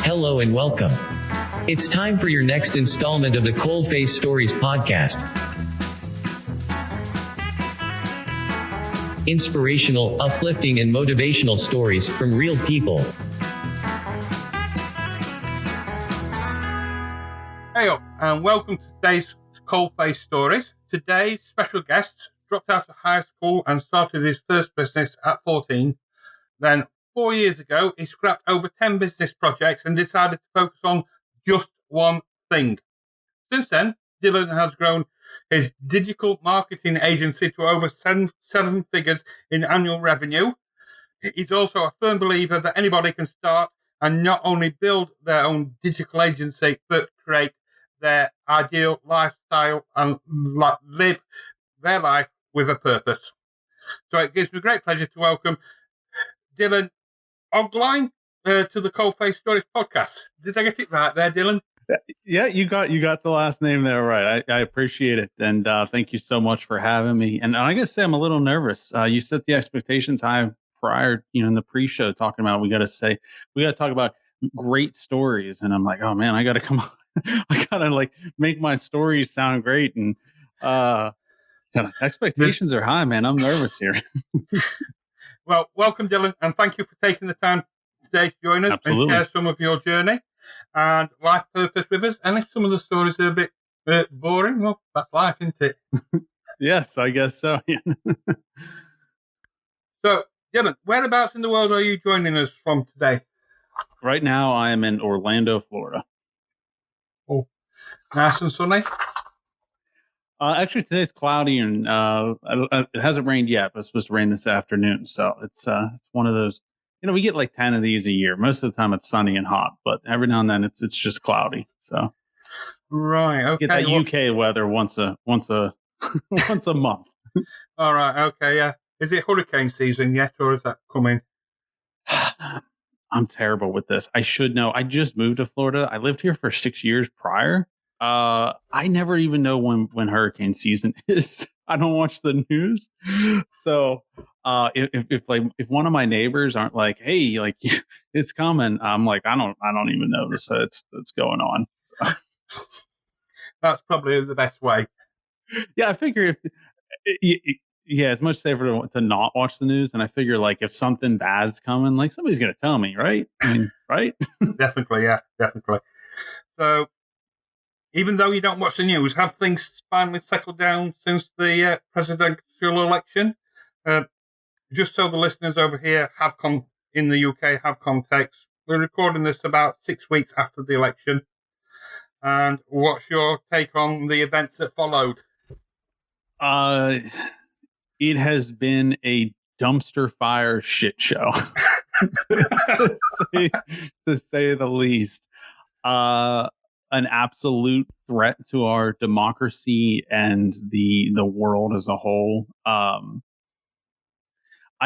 Hello and welcome. It's time for your next installment of the Coalface Stories podcast. Inspirational, uplifting, and motivational stories from real people. Hey up, and welcome to today's Coalface Stories. Today's special guest dropped out of high school and started his first business at 14. Then 4 years ago, he scrapped over 10 business projects and decided to focus on just one thing. Since then, Dylan has grown his digital marketing agency to over seven figures in annual revenue. He's also a firm believer that anybody can start and not only build their own digital agency, but create their ideal lifestyle and live their life with a purpose. So it gives me great pleasure to welcome Dylan Ogline to the Coalface Stories podcast. Did I get it right there, Dylan? Yeah, you got the last name there right. I appreciate it, and thank you so much for having me. And I gotta say, I'm a little nervous. You set the expectations high prior, in the pre-show, talking about we got to talk about great stories, and I'm like, oh man, I got to come on. I gotta make my stories sound great, and expectations are high, man. I'm nervous here. Well, welcome, Dylan, and thank you for taking the time today to join us. Absolutely. And share some of your journey and life purpose with us. And if some of the stories are a bit boring, well, that's life, isn't it? Yes, I guess so. So, Dylan, whereabouts in the world are you joining us from today? Right now, I am in Orlando, Florida. Oh, nice and sunny. Actually, today's cloudy and it hasn't rained yet, but it's supposed to rain this afternoon. So it's one of those. We get like 10 of these a year. Most of the time, it's sunny and hot, but every now and then it's just cloudy. So right, okay. Get that UK weather once a once a month. All right, okay, yeah. Is it hurricane season yet, or is that coming? I'm terrible with this. I should know. I just moved to Florida. I lived here for 6 years prior. I never even know when hurricane season is. I don't watch the news. So if one of my neighbors aren't like, hey, it's coming, I'm like, I don't even notice that it's going on. So. That's probably the best way. Yeah, I figure it's much safer to not watch the news. And I figure if something bad's coming, somebody's gonna tell me, right? I mean, right? Definitely, yeah, definitely. So, even though you don't watch the news, have things finally settled down since the presidential election? Just so the listeners over here in the UK have context, we're recording this about 6 weeks after the election. And what's your take on the events that followed? It has been a dumpster fire shit show, to say the least. An absolute threat to our democracy and the world as a whole. I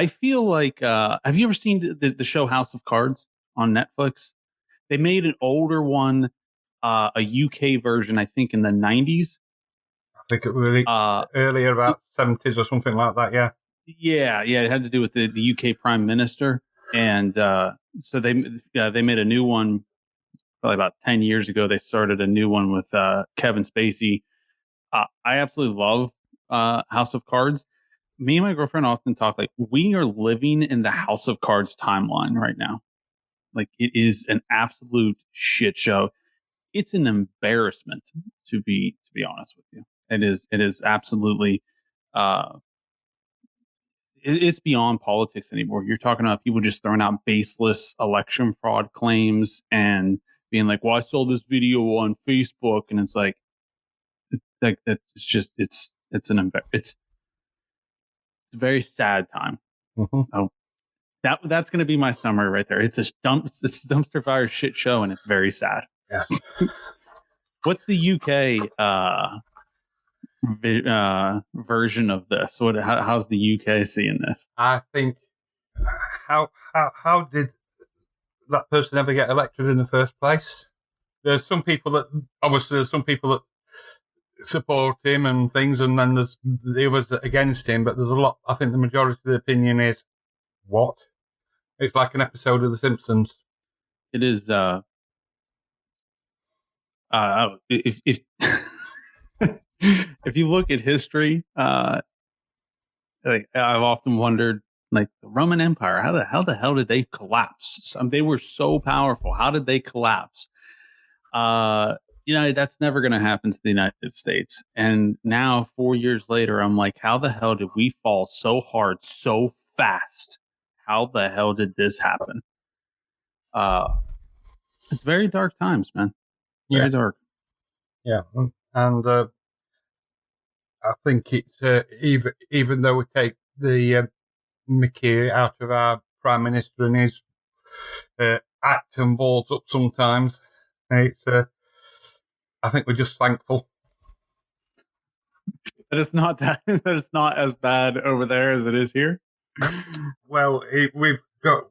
feel like have you ever seen the show House of Cards on Netflix? They made an older one, a UK version, I think in the 90s. I think it was earlier, about 70s or something like that, yeah. Yeah, it had to do with the UK Prime Minister. And so they made a new one. Probably about 10 years ago, they started a new one with Kevin Spacey. I absolutely love House of Cards. Me and my girlfriend often talk we are living in the House of Cards timeline right now. It is an absolute shit show. It's an embarrassment to be honest with you. It is absolutely it's beyond politics anymore. You're talking about people just throwing out baseless election fraud claims and being like, well, I saw this video on Facebook, and it's it's a very sad time. Mm-hmm. Oh, that's going to be my summary right there. It's a dumpster fire shit show, and it's very sad. Yeah. What's the UK version of this? How's the UK seeing this? I think how did that person ever get elected in the first place? There's some people that support him and things, and then there's the others against him. But there's a lot. I think the majority of the opinion is what? It's like an episode of The Simpsons. It is. If if you look at history, like I've often wondered, like the Roman Empire, how the hell did they collapse? They were so powerful. How did they collapse? Uh, that's never going to happen to the United States. And now, 4 years later, I'm like, how the hell did we fall so hard, so fast? How the hell did this happen? It's very dark times, man. Very dark. Yeah, and I think it's even though we take the Mickey out of our Prime Minister and his act and balls up sometimes, it's I think we're just thankful. But it's not that it's not as bad over there as it is here. Well, we've got.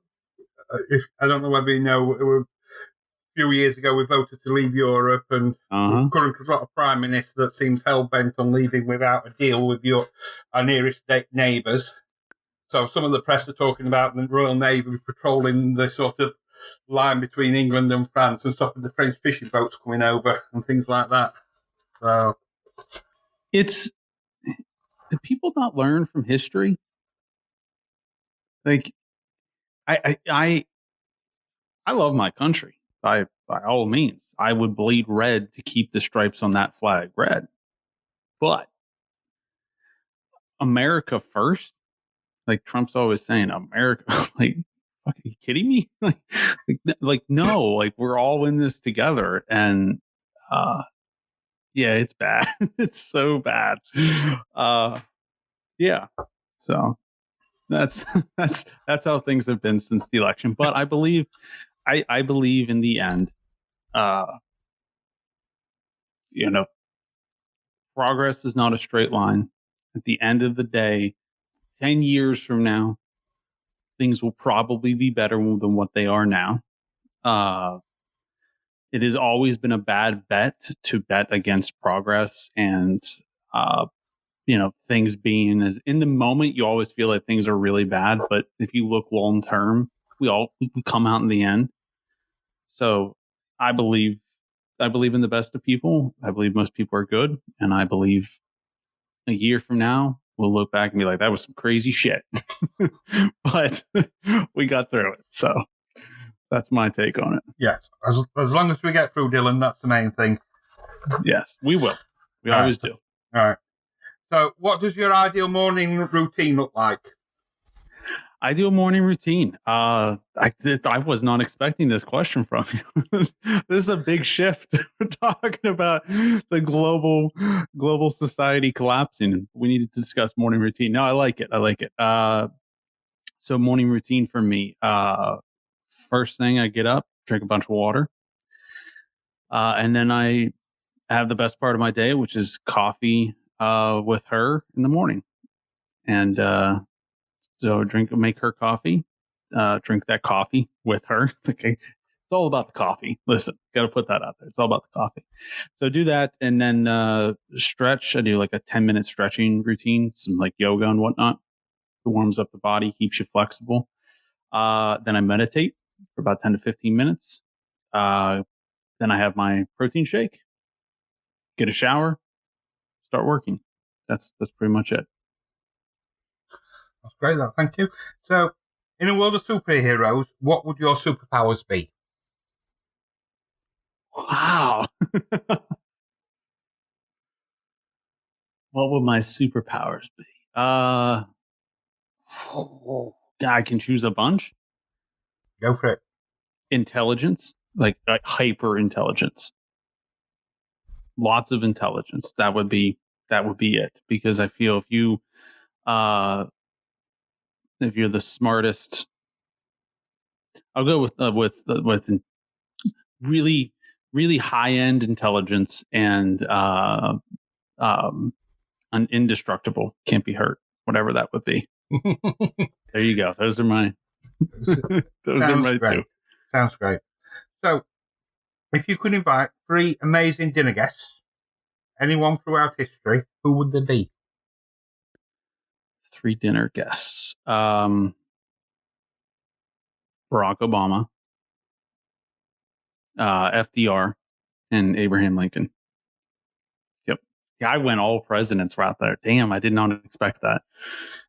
I don't know whether you know. A few years ago, we voted to leave Europe, and we've currently got a prime minister that seems hell bent on leaving without a deal with our nearest neighbours. So some of the press are talking about the Royal Navy patrolling the sort of line between England and France and stopping the French fishing boats coming over and things like that. So do people not learn from history? Like, I love my country by all means. I would bleed red to keep the stripes on that flag red. But America first, like Trump's always saying, America, like, are you kidding me? like no, like we're all in this together. And yeah, it's bad. It's so bad. Yeah. So that's that's how things have been since the election. But I believe in the end, uh, progress is not a straight line. At the end of the day, 10 years from now, things will probably be better than what they are now. It has always been a bad bet to bet against progress and, things being as in the moment, you always feel like things are really bad. But if you look long term, we come out in the end. So I believe in the best of people. I believe most people are good. And I believe a year from now, we'll look back and be like, that was some crazy shit. But we got through it. So that's my take on it. Yes. As long as we get through, Dylan, that's the main thing. Yes, we will. We always do. All right. So what does your ideal morning routine look like? Ideal morning routine. I was not expecting this question from you. This is a big shift. We're talking about the global society collapsing. We needed to discuss morning routine. No, I like it. So morning routine for me. First thing, I get up, drink a bunch of water, and then I have the best part of my day, which is coffee with her in the morning, and so make her coffee, drink that coffee with her. Okay. It's all about the coffee. Listen, got to put that out there. It's all about the coffee. So do that. And then stretch. I do like a 10-minute stretching routine, some like yoga and whatnot. It warms up the body, keeps you flexible. Then I meditate for about 10 to 15 minutes. Then I have my protein shake, get a shower, start working. That's pretty much it. That's great, that. Thank you. So, in a world of superheroes, what would your superpowers be? Wow. What would my superpowers be? I can choose a bunch. Go for it. Intelligence, like hyper intelligence. Lots of intelligence. That would be it. Because I feel if you're the smartest, I'll go with really really high end intelligence and an indestructible, can't be hurt, whatever that would be. There you go. Those are my great. two. Sounds great. So, if you could invite 3 amazing dinner guests, anyone throughout history, who would they be? 3 dinner guests. Barack Obama, FDR, and Abraham Lincoln. Yep. Yeah, I went all presidents route there. Damn, I did not expect that.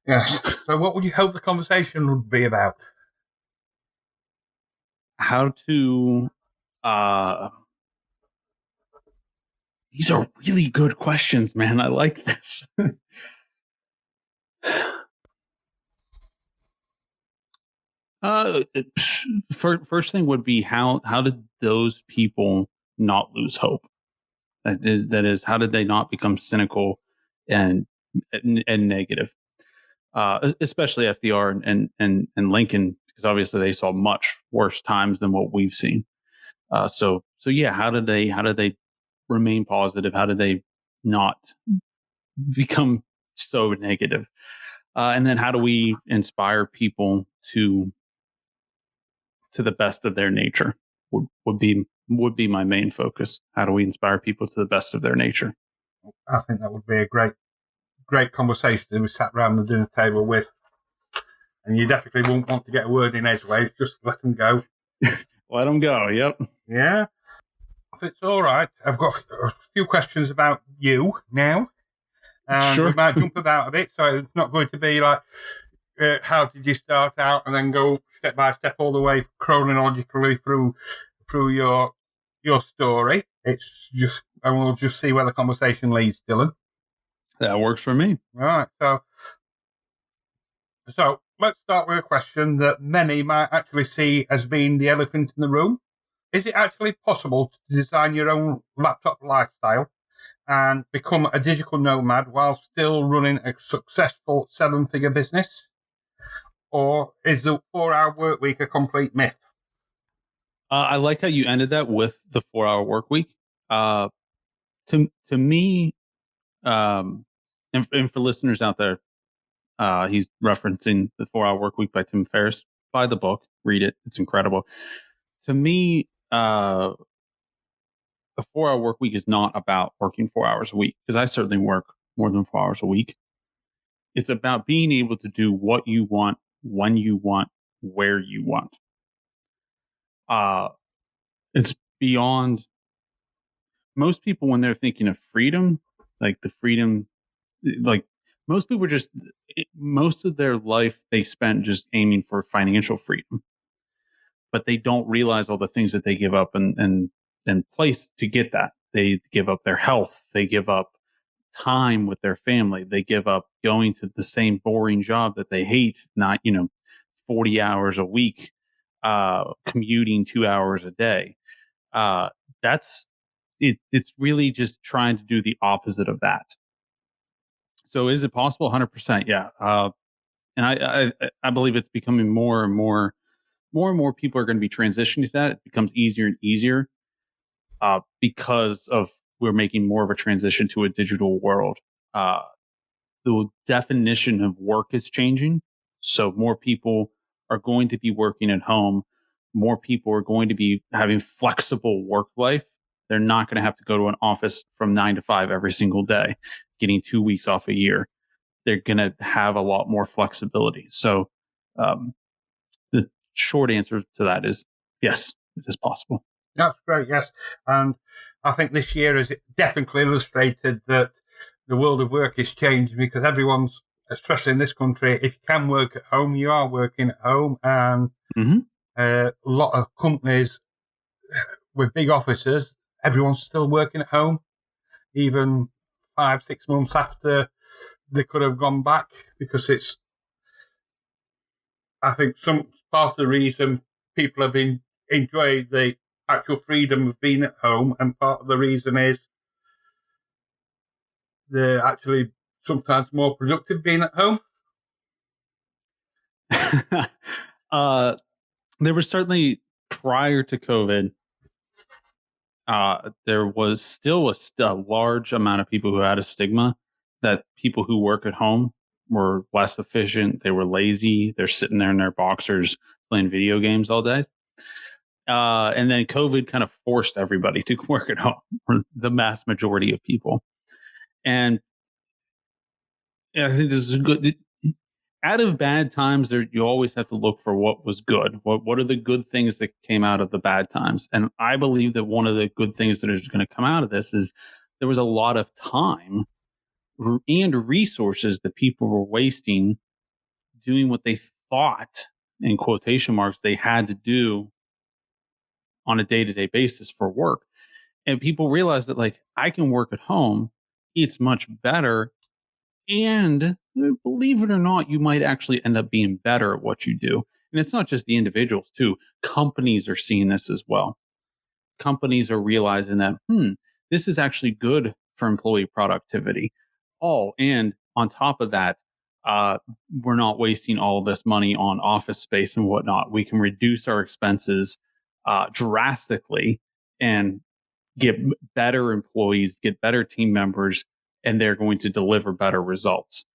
Yes. So what would you hope the conversation would be about? How to these are really good questions, man. I like this. First thing would be how did those people not lose hope? That is how did they not become cynical and and negative? Especially FDR and Lincoln, because obviously they saw much worse times than what we've seen. So yeah, how did they remain positive? How did they not become so negative? And then how do we inspire people to the best of their nature? Would be my main focus. How do we inspire people to the best of their nature? I think that would be a great conversation if we sat around the dinner table with. And you definitely won't want to get a word in edgeways. Just let them go. Let them go. Yep. Yeah. If it's all right, I've got a few questions about you now. And Sure. we might jump about a bit, so it's not going to be like, how did you start out, and then go step by step all the way chronologically through your story. It's just, and we'll just see where the conversation leads, Dylan. That works for me. Right. So let's start with a question that many might actually see as being the elephant in the room. Is it actually possible to design your own laptop lifestyle and become a digital nomad while still running a successful 7-figure business? Or is the 4-hour work week a complete myth? I like how you ended that with the 4-hour work week. To me, and for listeners out there, he's referencing the 4-hour work week by Tim Ferriss. Buy the book, read it. It's incredible. To me, the 4-hour work week is not about working 4 hours a week, because I certainly work more than 4 hours a week. It's about being able to do what you want, when you want, where you want. It's beyond most people when they're thinking of freedom, like the freedom, like most people just, most of their life they spent just aiming for financial freedom, but they don't realize all the things that they give up and place to get that. They give up their health. They give up time with their family. They give up going to the same boring job that they hate, not, 40 hours a week, commuting 2 hours a day. That's it. It's really just trying to do the opposite of that. So is it possible? 100%. Yeah. And I believe it's becoming more and more people are going to be transitioning to that. It becomes easier and easier because of we're making more of a transition to a digital world. The definition of work is changing. So more people are going to be working at home. More people are going to be having flexible work life. They're not going to have to go to an office from 9 to 5 every single day, getting 2 weeks off a year. They're going to have a lot more flexibility. So the short answer to that is yes, it is possible. That's great, yes. And I think this year has definitely illustrated that the world of work is changing, because everyone's, especially in this country, if you can work at home, you are working at home. And a lot of companies with big offices, everyone's still working at home, even 5-6 months after they could have gone back, because it's, I think, some part of the reason people have enjoyed the actual freedom of being at home, and part of the reason is they're actually sometimes more productive being at home. There was certainly, prior to COVID, there was still a large amount of people who had a stigma that people who work at home were less efficient. They were lazy. They're sitting there in their boxers playing video games all day. And then COVID kind of forced everybody to work at home, or the mass majority of people. And I think this is good. out of bad times, there you always have to look for what was good. What are the good things that came out of the bad times? And I believe that one of the good things that is going to come out of this is there was a lot of time and resources that people were wasting doing what they thought, in quotation marks, they had to do on a day-to-day basis for work. And people realized that, like, I can work at home, it's much better. And believe it or not, you might actually end up being better at what you do. And it's not just the individuals, too. Companies are seeing this as well. Companies are realizing that, this is actually good for employee productivity. Oh, and on top of that, uh, we're not wasting all this money on office space and whatnot. We can reduce our expenses drastically and get better employees, get better team members, and they're going to deliver better results.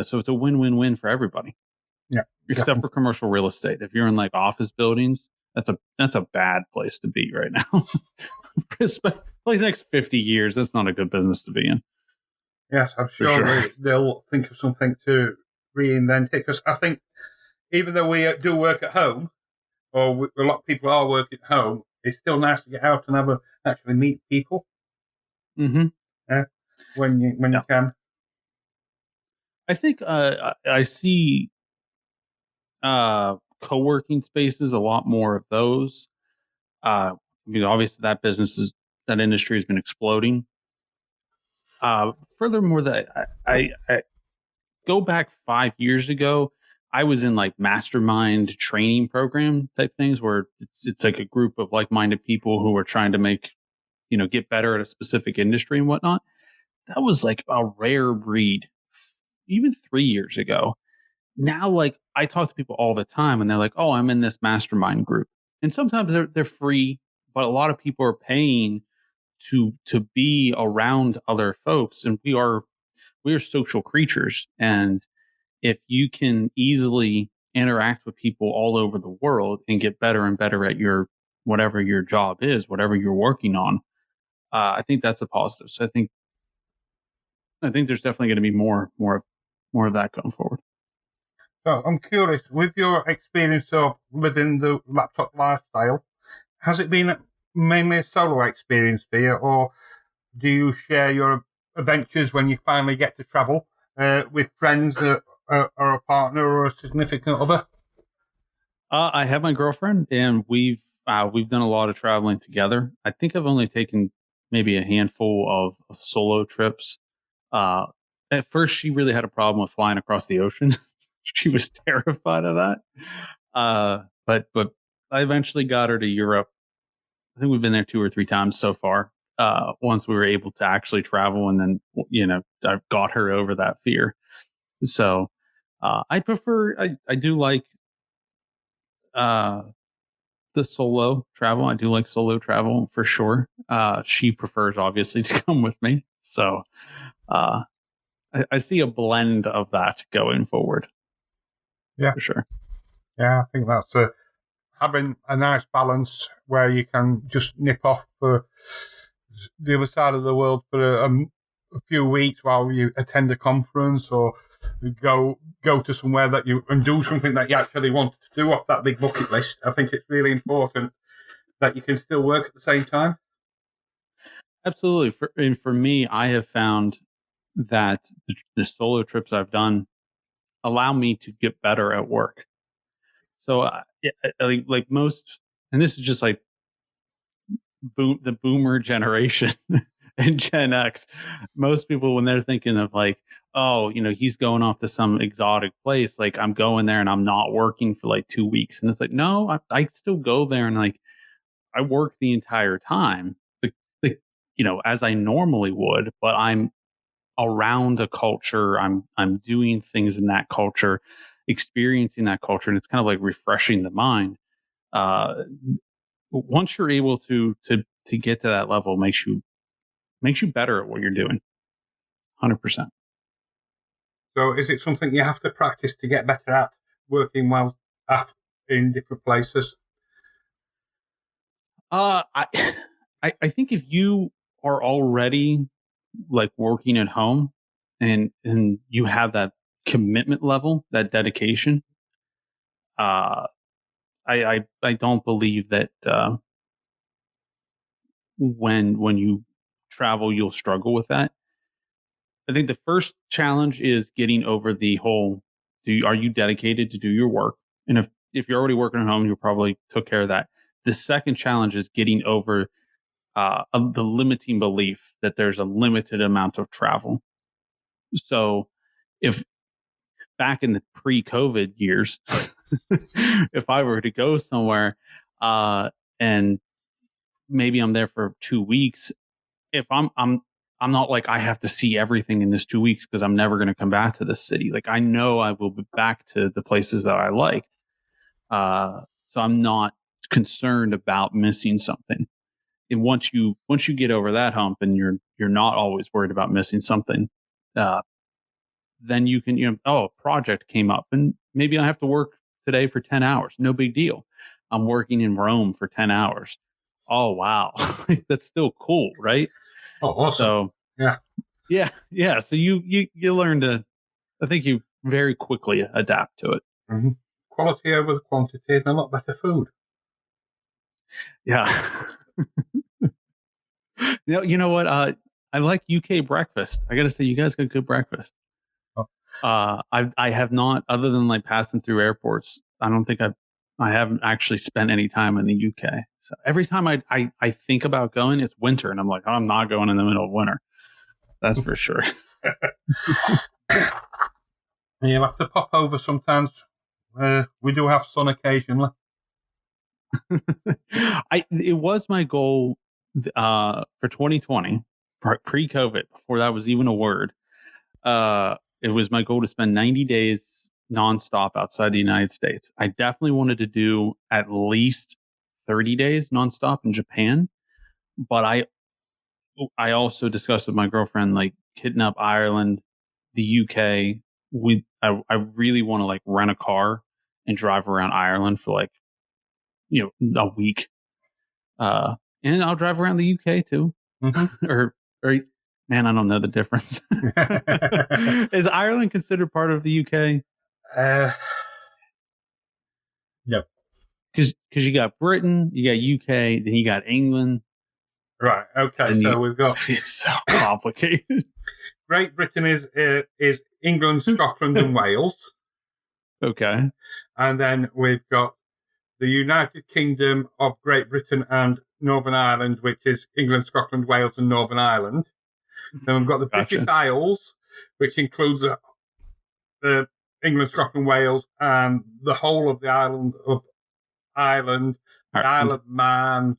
So it's a win-win-win for everybody, Yeah, except for commercial real estate. If you're in like office buildings, that's a bad place to be right now. Like the next 50 years, that's not a good business to be in. yes, I'm sure. They'll think of something to reinvent it, because I think even though we do work at home, or a lot of people are working at home, it's still nice to get out and actually meet people. Mm-hmm. When you can. I think I see co-working spaces, a lot more of those. Obviously that industry has been exploding. Furthermore, that I go back 5 years ago, I was in like mastermind training program type things where it's like a group of like-minded people who are trying to make, get better at a specific industry and whatnot. That was like a rare breed even 3 years ago. Now, like, I talk to people all the time and they're like, oh, I'm in this mastermind group. And sometimes they're free, but a lot of people are paying to be around other folks. And we are social creatures. And if you can easily interact with people all over the world and get better and better at your whatever your job is, whatever you're working on, I think that's a positive. So I think there's definitely going to be more of that going forward. So I'm curious, with your experience of living the laptop lifestyle, has it been mainly a solo experience for you, or do you share your adventures when you finally get to travel with friends or a partner or a significant other? I have my girlfriend, and we've done a lot of traveling together. I think I've only taken maybe a handful of solo trips. Uh, at first, she really had a problem with flying across the ocean. She was terrified of that. But I eventually got her to Europe. I think we've been there 2 or 3 times so far. Once we were able to actually travel, and then I got her over that fear. So I prefer. I do like uh, the solo travel. I do like solo travel for sure. She prefers obviously to come with me. So uh, I see a blend of that going forward. Yeah, for sure. yeah, I think that's having a nice balance where you can just nip off for the other side of the world for a few weeks while you attend a conference, or go to somewhere that you and do something that you actually want to do off that big bucket list. I think it's really important that you can still work at the same time. Absolutely. For me, I have found that the solo trips I've done allow me to get better at work. So, like most, and this is just like the boomer generation and Gen X. Most people, when they're thinking of like, oh, he's going off to some exotic place, like I'm going there and I'm not working for like 2 weeks. And it's like, no, I still go there and like I work the entire time, as I normally would, but I'm around a culture. I'm doing things in that culture, experiencing that culture, and it's kind of like refreshing the mind. Uh, Once you're able to get to that level, makes you better at what you're doing. 100%. So, is it something you have to practice to get better at working well in different places? I I think if you are already like working at home and you have that commitment level, that dedication. I don't believe that when you travel you'll struggle with that. I think the first challenge is getting over the whole are you dedicated to do your work? And if you're already working at home, you probably took care of that. The second challenge is getting over the limiting belief that there's a limited amount of travel. So if back in the pre-COVID years, if I were to go somewhere and maybe I'm there for 2 weeks, if I'm not like I have to see everything in this 2 weeks because I'm never going to come back to this city. Like I know I will be back to the places that I liked. So I'm not concerned about missing something. And once you get over that hump and you're not always worried about missing something, then you can, a project came up and maybe I have to work today for 10 hours. No big deal. I'm working in Rome for 10 hours. Oh, wow. That's still cool, right? Oh, awesome. So, yeah. So you learn to, I think you very quickly adapt to it. Mm-hmm. Quality over the quantity and a lot better food. Yeah. You know what? I like UK breakfast. I got to say, you guys got good breakfast. Oh. I have not, other than like passing through airports. I don't think I haven't actually spent any time in the UK. So every time I think about going, it's winter, and I'm like, I'm not going in the middle of winter. That's for sure. And you'll have to pop over sometimes. We do have sun occasionally. It was my goal for 2020, pre-COVID, before that was even a word. It was my goal to spend 90 days nonstop outside the United States. I definitely wanted to do at least 30 days nonstop in Japan, but I also discussed with my girlfriend like hitting up Ireland, the UK. I really want to like rent a car and drive around Ireland for like a week. And I'll drive around the UK too. Mm-hmm. or man, I don't know the difference. Is Ireland considered part of the UK? No. Because you got Britain, you got UK, then you got England. Right. Okay. So we've got. It's so complicated. Great Britain is England, Scotland, and Wales. Okay. And then we've got the United Kingdom of Great Britain and Northern Ireland, which is England, Scotland, Wales, and Northern Ireland. Then we've got the British Isles, which includes the England, Scotland, Wales, and the whole of the island of Ireland, the Isle of Man,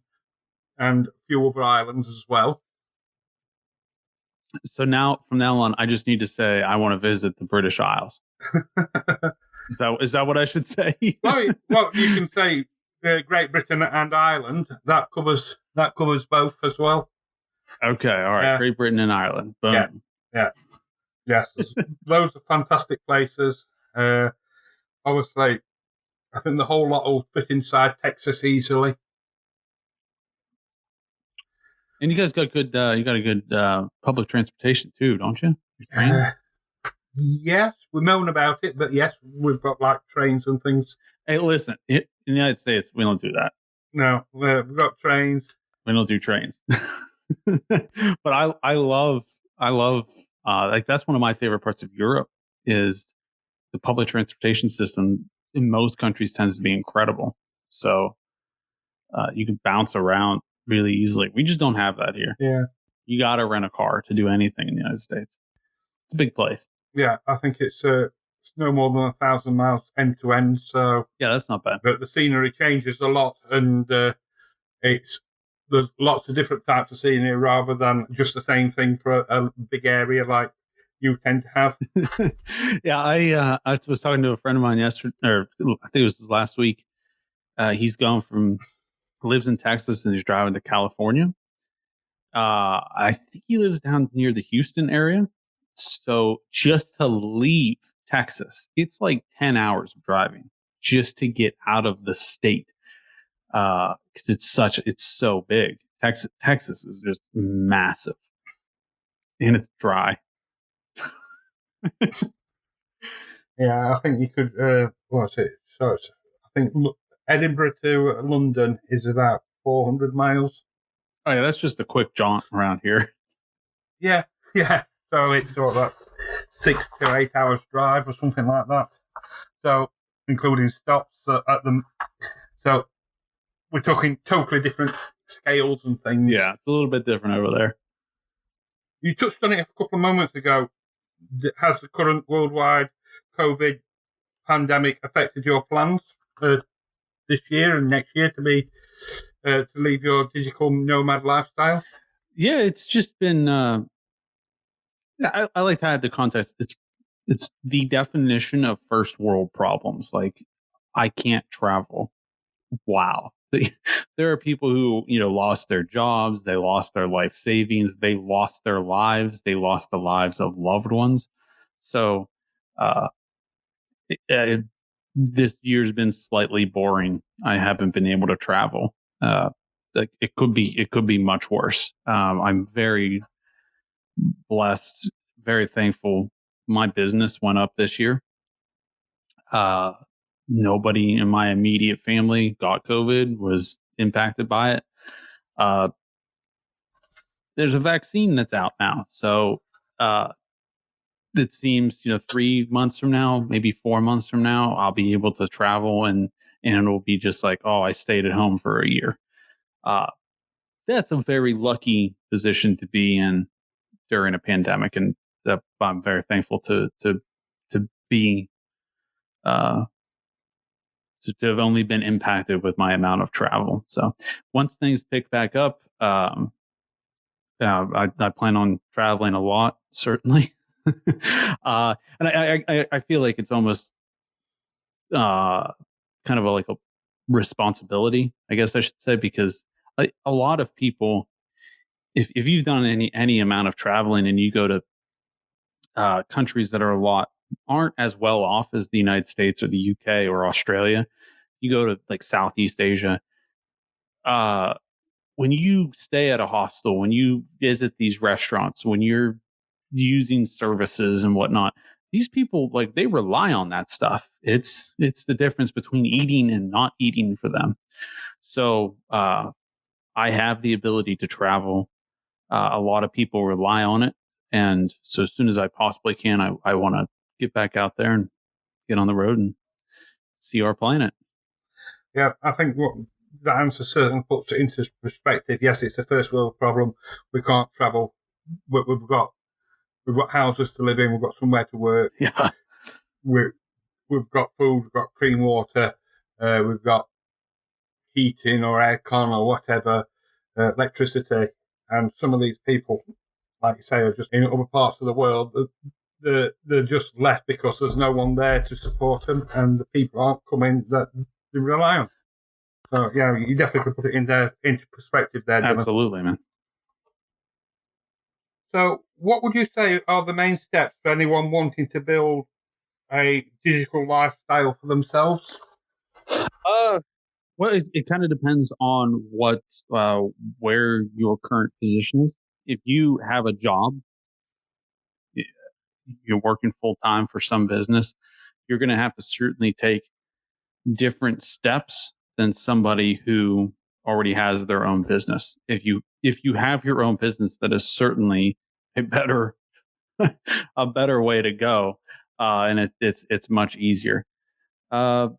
and a few other islands as well. So now, from now on, I just need to say I want to visit the British Isles. Is that what I should say? well, you can say Great Britain and Ireland. That covers both as well. Okay, all right. Great Britain and Ireland. Boom. Yeah. Yes, there's loads of fantastic places. Obviously, I think the whole lot will fit inside Texas easily. And you guys got good. You got a good public transportation too, don't you? Yes, we moan about it, but yes, we've got like trains and things. Hey, listen, in the United States, we don't do that. No, we've got trains. We don't do trains. But I love like that's one of my favorite parts of Europe is the public transportation system in most countries tends to be incredible. So you can bounce around really easily. We just don't have that here. Yeah. You got to rent a car to do anything in the United States. It's a big place. Yeah, I think it's no more than 1,000 miles end to end. So yeah, that's not bad. But the scenery changes a lot, and there's lots of different types of scenery rather than just the same thing for a big area like you tend to have. Yeah, I was talking to a friend of mine yesterday, or I think it was last week. He's lives in Texas and he's driving to California. I think he lives down near the Houston area. So just to leave Texas, it's like 10 hours of driving just to get out of the state. Because it's so big. Texas is just massive. And it's dry. Yeah, I think you could. What's it? So it's, I think Edinburgh to London is about 400 miles. Oh yeah, that's just a quick jaunt around here. Yeah, yeah. So it's sort of like 6 to 8 hours drive or something like that. So including stops at the. So we're talking totally different scales and things. Yeah, it's a little bit different over there. You touched on it a couple of moments ago. Has the current worldwide COVID pandemic affected your plans this year and next year to leave your digital nomad lifestyle? Yeah, it's just been. I like to add the context. It's the definition of first world problems. Like, I can't travel. Wow. There are people who, lost their jobs, they lost their life savings, they lost their lives, they lost the lives of loved ones. So, uh, this year's been slightly boring. I haven't been able to travel. Like, it could be much worse. I'm very blessed, very thankful. My business went up this year. Uh, Nobody in my immediate family got COVID, was impacted by it. Uh, there's a vaccine that's out now. So uh, it seems, 3 months from now, maybe 4 months from now, I'll be able to travel and it'll be just like, oh, I stayed at home for a year. Uh, that's a very lucky position to be in during a pandemic. And I'm very thankful to be, uh, to have only been impacted with my amount of travel. So once things pick back up, I plan on traveling a lot, certainly. And I feel like it's almost kind of like a responsibility, I guess I should say, because a lot of people, if you've done any amount of traveling and you go to countries that aren't as well off as the United States or the UK or Australia, you go to like Southeast Asia. Uh, when you stay at a hostel, when you visit these restaurants, when you're using services and whatnot, these people, like, they rely on that stuff. It's the difference between eating and not eating for them. So I have the ability to travel. A lot of people rely on it, and so as soon as I possibly can, I want to get back out there and get on the road and see our planet. Yeah, I think what that answer certainly puts it into perspective. Yes, it's a first world problem. We can't travel. We've got houses to live in. We've got somewhere to work. Yeah, We've got food. We've got clean water. We've got heating or aircon or whatever, electricity. And some of these people, like you say, are just in other parts of the world. They're just left because there's no one there to support them, and the people aren't coming that they rely on. So yeah, you definitely put it into perspective there, Dylan. absolutely, man. So, what would you say are the main steps for anyone wanting to build a digital lifestyle for themselves? Well, it kind of depends on where your current position is. If you have a job, y- you're working full time for some business, you're going to have to certainly take different steps than somebody who already has their own business. If you have your own business, that is certainly a better a better way to go, and it's much easier. Uh,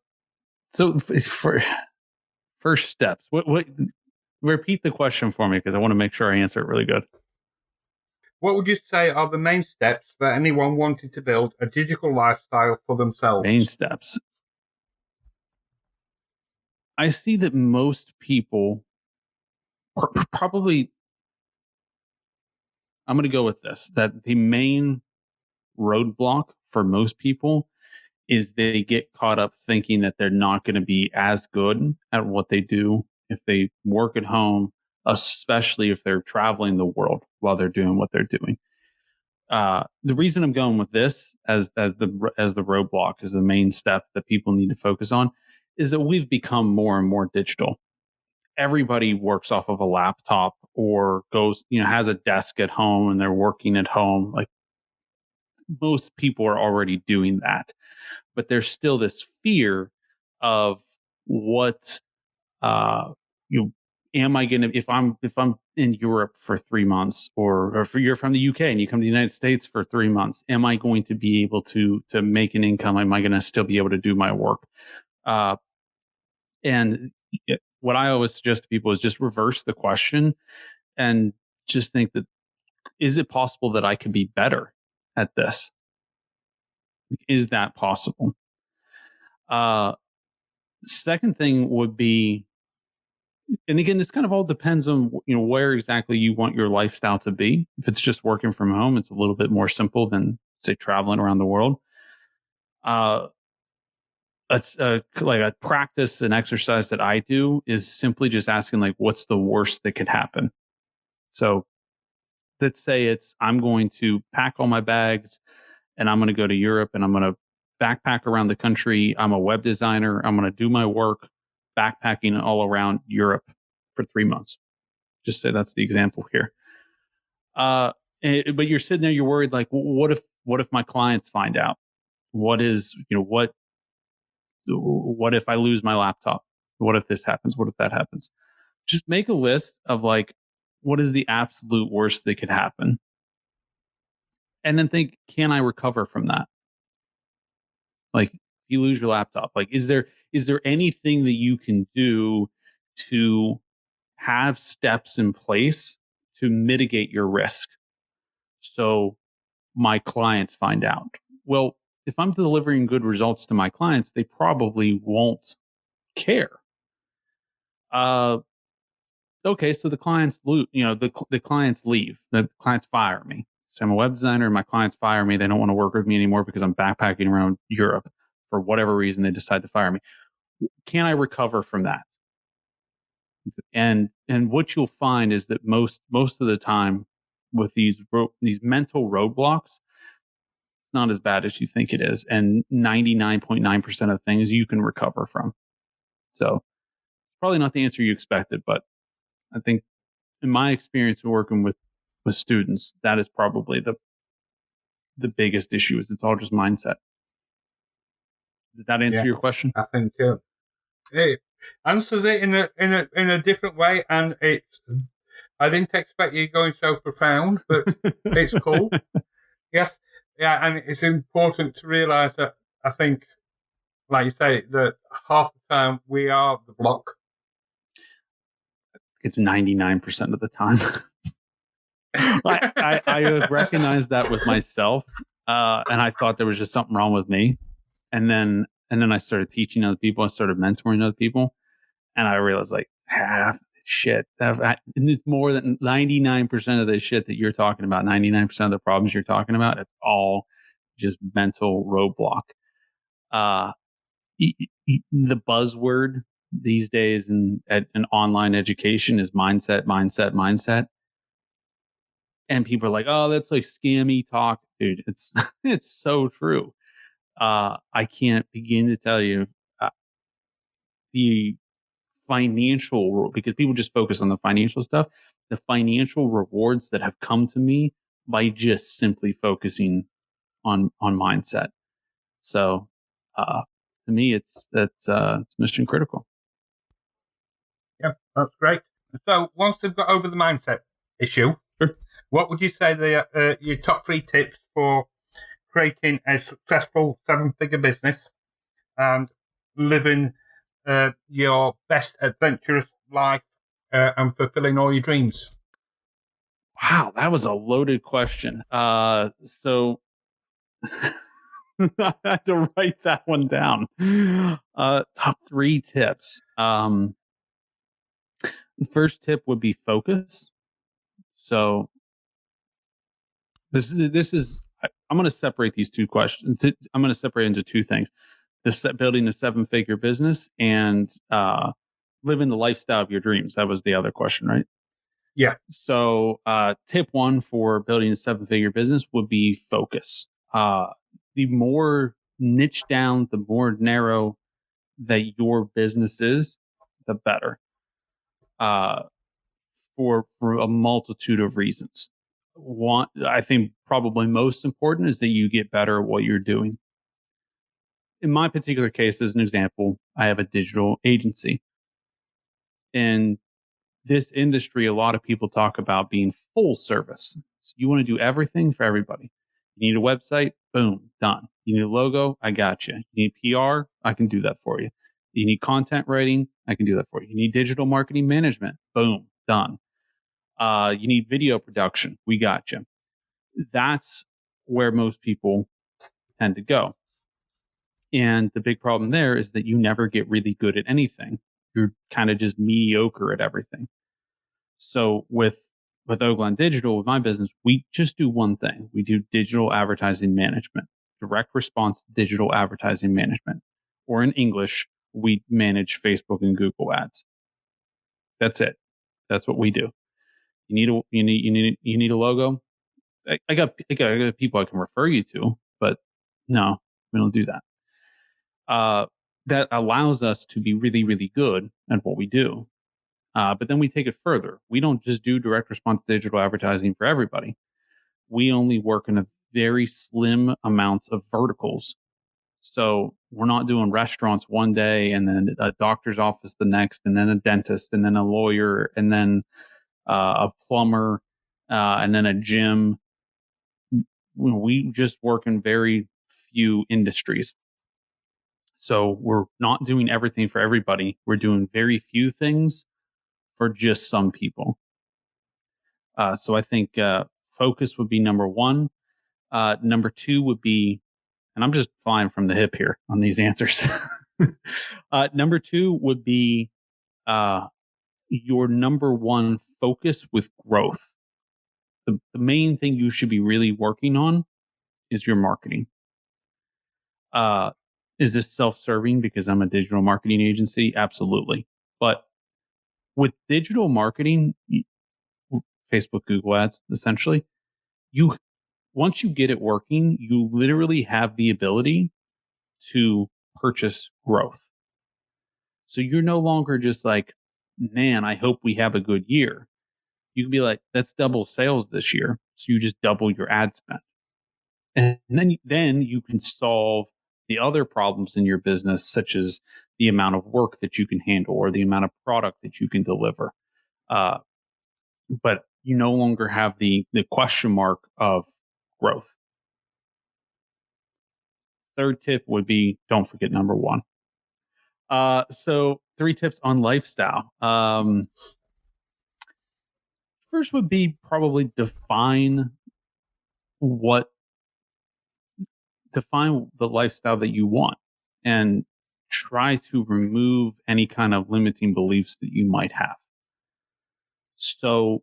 so for first steps, what repeat the question for me because I want to make sure I answer it really good. What would you say are the main steps for anyone wanting to build a digital lifestyle for themselves? Main steps. I see that most people probably, I'm going to go with this, that the main roadblock for most people is they get caught up thinking that they're not going to be as good at what they do if they work at home, especially if they're traveling the world while they're doing what they're doing. The reason I'm going with this as the roadblock, is the main step that people need to focus on, is that we've become more and more digital. Everybody works off of a laptop or has a desk at home and they're working at home. Like, most people are already doing that, but there's still this fear of what you am I going to if I'm in Europe for 3 months, or if you're from the UK and you come to the United States for 3 months, am I going to be able to make an income? Am I going to still be able to do my work? Uh, and what I always suggest to people is just reverse the question and just think that, is it possible that I could be better at this? Is that possible? Uh, Second thing would be, and again, this kind of all depends on where exactly you want your lifestyle to be. If it's just working from home, it's a little bit more simple than say traveling around the world. Uh, like a practice and exercise that I do is simply just asking, like, what's the worst that could happen? So let's say I'm going to pack all my bags and I'm going to go to Europe and I'm going to backpack around the country. I'm a web designer. I'm going to do my work backpacking all around Europe for 3 months. Just say that's the example here. But you're sitting there, you're worried, like, what if my clients find out? What is, what if I lose my laptop? What if this happens? What if that happens? Just make a list of, like, what is the absolute worst that could happen? And then think, can I recover from that? Like, you lose your laptop. Like, is there anything that you can do to have steps in place to mitigate your risk so my clients find out? Well, if I'm delivering good results to my clients, they probably won't care. Okay, so the clients the clients leave. The clients fire me. So I'm a web designer and my clients fire me. They don't want to work with me anymore because I'm backpacking around Europe. For whatever reason, they decide to fire me. Can I recover from that? And what you'll find is that most of the time with these mental roadblocks, it's not as bad as you think it is, and 99.9% of things you can recover from. So probably not the answer you expected, but I think in my experience working with students, that is probably the biggest issue. Is it's all just mindset. Did that answer your question? I think it answers it in a different way, and I didn't expect you going so profound, but it's cool. Yes, yeah, and it's important to realise that, I think, like you say, that half the time we are the block. It's 99% of the time. I recognized that with myself, and I thought there was just something wrong with me. And then I started teaching other people. I started mentoring other people, and I realized, like, half shit. It's more than 99% of the shit that you're talking about. 99% of the problems you're talking about. It's all just mental roadblock. The buzzword these days in online education is mindset, mindset, mindset. And people are like, "Oh, that's like scammy talk, dude." It's it's so true. I can't begin to tell you the financial, because people just focus on the financial stuff. The financial rewards that have come to me by just simply focusing on mindset. So, to me, it's mission critical. Yep, that's great. So once they've got over the mindset issue, Sure. what would you say your top 3 tips for creating a successful 7-figure business and living your best adventurous life and fulfilling all your dreams? Wow, that was a loaded question. So I had to write that one down. Top 3 tips. The first tip would be focus. So this is I'm going to separate these two questions. I'm going to separate into 2 things: building a 7-figure business and living the lifestyle of your dreams. That was the other question, right? Yeah. So, tip 1 for building a 7-figure business would be focus. The more niche down, the more narrow that your business is, the better. For a multitude of reasons. I think probably most important is that you get better at what you're doing. In my particular case, as an example, I have a digital agency. In this industry, a lot of people talk about being full service. So you want to do everything for everybody. You need a website, boom, done. You need a logo, I got you. You need PR, I can do that for you. You need content writing, I can do that for you. You need digital marketing management, boom, done. You need video production, we got you. That's where most people tend to go. And the big problem there is that you never get really good at anything. You're kind of just mediocre at everything. So with Oakland Digital, with my business, we just do one thing. We do digital advertising management, direct response digital advertising management. Or in English, we manage Facebook and Google ads. That's it. That's what we do. You need a logo. I got people I can refer you to, but no, we don't do that. That allows us to be really, really good at what we do. But then we take it further. We don't just do direct response digital advertising for everybody. We only work in a very slim amounts of verticals. So we're not doing restaurants one day and then a doctor's office the next, and then a dentist, and then a lawyer, and then a plumber, and then a gym. We just work in very few industries. So we're not doing everything for everybody. We're doing very few things for just some people. So I think focus would be number one. Number two would be, and I'm just flying from the hip here on these answers. Number two would be your number one focus with growth. The main thing you should be really working on is your marketing. Is this self-serving because I'm a digital marketing agency? Absolutely. But with digital marketing, Facebook, Google ads, essentially, you once you get it working, you literally have the ability to purchase growth. So you're no longer just like, man, I hope we have a good year. You can be like, that's double sales this year. So you just double your ad spend. And then you can solve the other problems in your business, such as the amount of work that you can handle or the amount of product that you can deliver. But you no longer have the question mark of growth. Third tip would be don't forget number one. So 3 tips on lifestyle. First would be probably what define the lifestyle that you want and try to remove any kind of limiting beliefs that you might have. So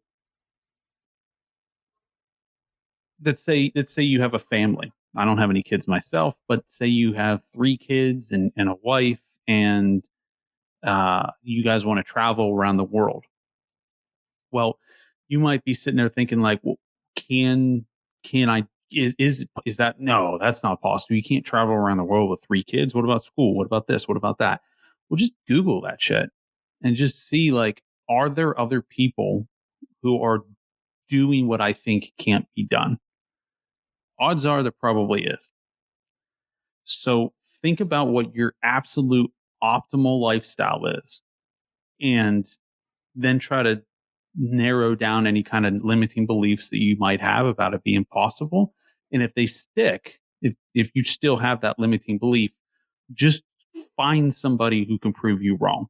let's say you have a family. I don't have any kids myself, but say you have 3 kids and a wife, and you guys want to travel around the world. Well, you might be sitting there thinking like, well, can I is that no, that's not possible. You can't travel around the world with 3 kids. What about school? What about this? What about that? Well, just Google that shit and just see like, are there other people who are doing what I think can't be done? Odds are there probably is. So think about what your absolute optimal lifestyle is and then try to narrow down any kind of limiting beliefs that you might have about it being possible. And if they stick, if you still have that limiting belief, just find somebody who can prove you wrong.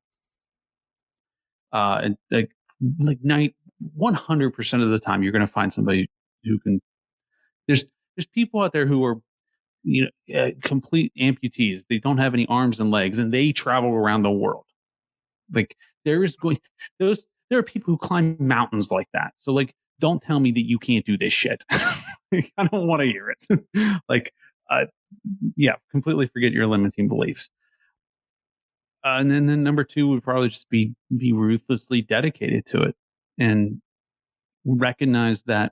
And like 100% of the time, you're going to find somebody who can. There's people out there who are complete amputees. They don't have any arms and legs, and they travel around the world. Like there is going those there are people who climb mountains like that. So like don't tell me that you can't do this shit. I don't want to hear it. Like yeah, completely forget your limiting beliefs. And then number 2 would probably just be ruthlessly dedicated to it and recognize that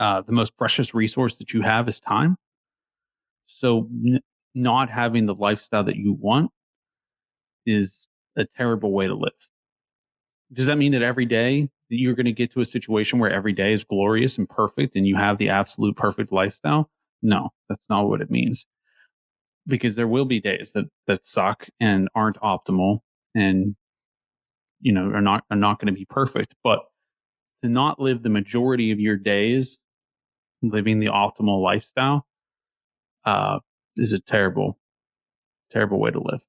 the most precious resource that you have is time. So not having the lifestyle that you want is a terrible way to live. Does that mean that every day that you're going to get to a situation where every day is glorious and perfect and you have the absolute perfect lifestyle. No, that's not what it means. Because there will be days that suck and aren't optimal and, are not going to be perfect. But to not live the majority of your days living the optimal lifestyle uh, is a terrible, terrible way to live.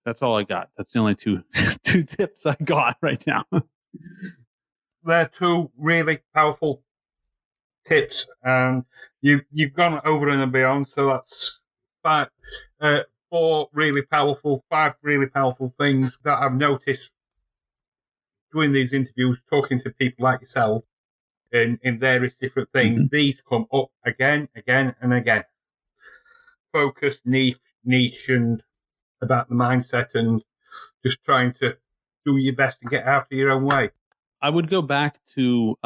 That's all I got. That's the only two two tips I got right now. They're two really powerful tips, and you've gone over and beyond. So that's five, five really powerful things that I've noticed doing these interviews, talking to people like yourself in various different things. Mhm. These come up again, and again. Focus, niche, and about the mindset, and just trying to do your best and get out of your own way. I would go back to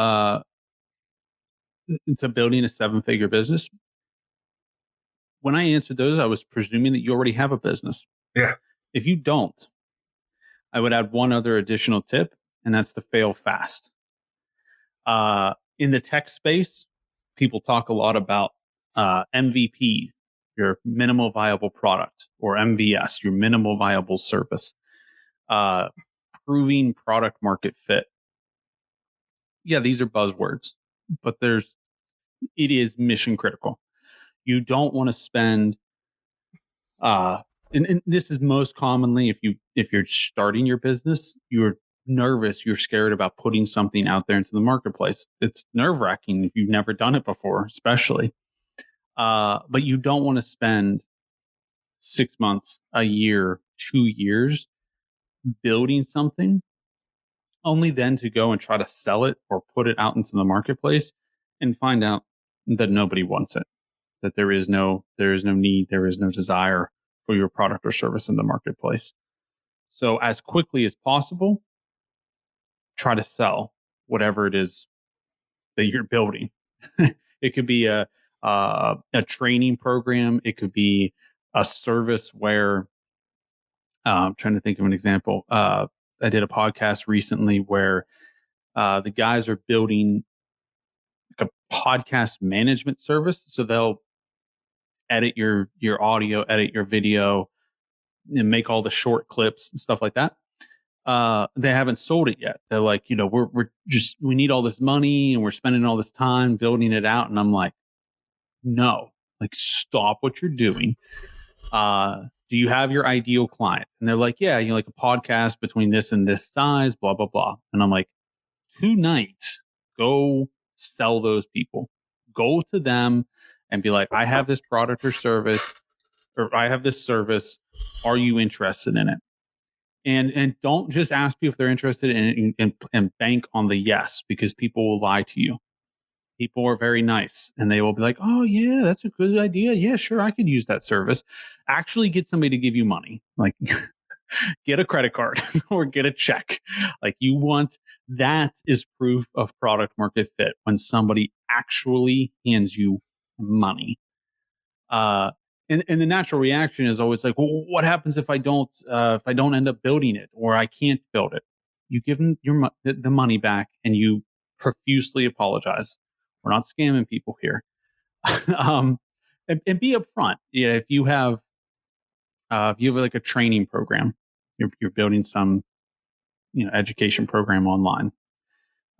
building a 7-figure business. When I answered those, I was presuming that you already have a business. Yeah. If you don't, I would add one other additional tip, and that's to fail fast. In the tech space, people talk a lot about MVP, your minimal viable product, or MVS, your minimal viable service. Proving product market fit. Yeah, these are buzzwords, but it is mission critical. You don't want to spend and this is most commonly if you're starting your business, you're nervous, you're scared about putting something out there into the marketplace. It's nerve-wracking if you've never done it before, especially. But you don't want to spend 6 months, a year, 2 years building something only then to go and try to sell it or put it out into the marketplace and find out that nobody wants it, that there is no need, there is no desire for your product or service in the marketplace. So as quickly as possible, try to sell whatever it is that you're building. It could be a training program. It could be a service where I'm trying to think of an example. I did a podcast recently where the guys are building like a podcast management service. So they'll edit your audio, edit your video, and make all the short clips and stuff like that. They haven't sold it yet. They're like, we need all this money and we're spending all this time building it out. And I'm like, no, like stop what you're doing. Do you have your ideal client? And they're like, yeah, like a podcast between this and this size, blah, blah, blah. And I'm like, tonight, go sell those people. Go to them and be like, I have this product or service, or I have this service. Are you interested in it? And don't just ask people if they're interested in it and bank on the yes, because people will lie to you. People are very nice and they will be like, oh yeah, that's a good idea. Yeah, sure. I could use that service. Actually get somebody to give you money. Like get a credit card or get a check. Like that is proof of product market fit when somebody actually hands you money. And the natural reaction is always like, well, what happens if I don't end up building it or I can't build it? You give them the money back and you profusely apologize. We're not scamming people here. And be upfront. Yeah, if you have like a training program, you're building some education program online,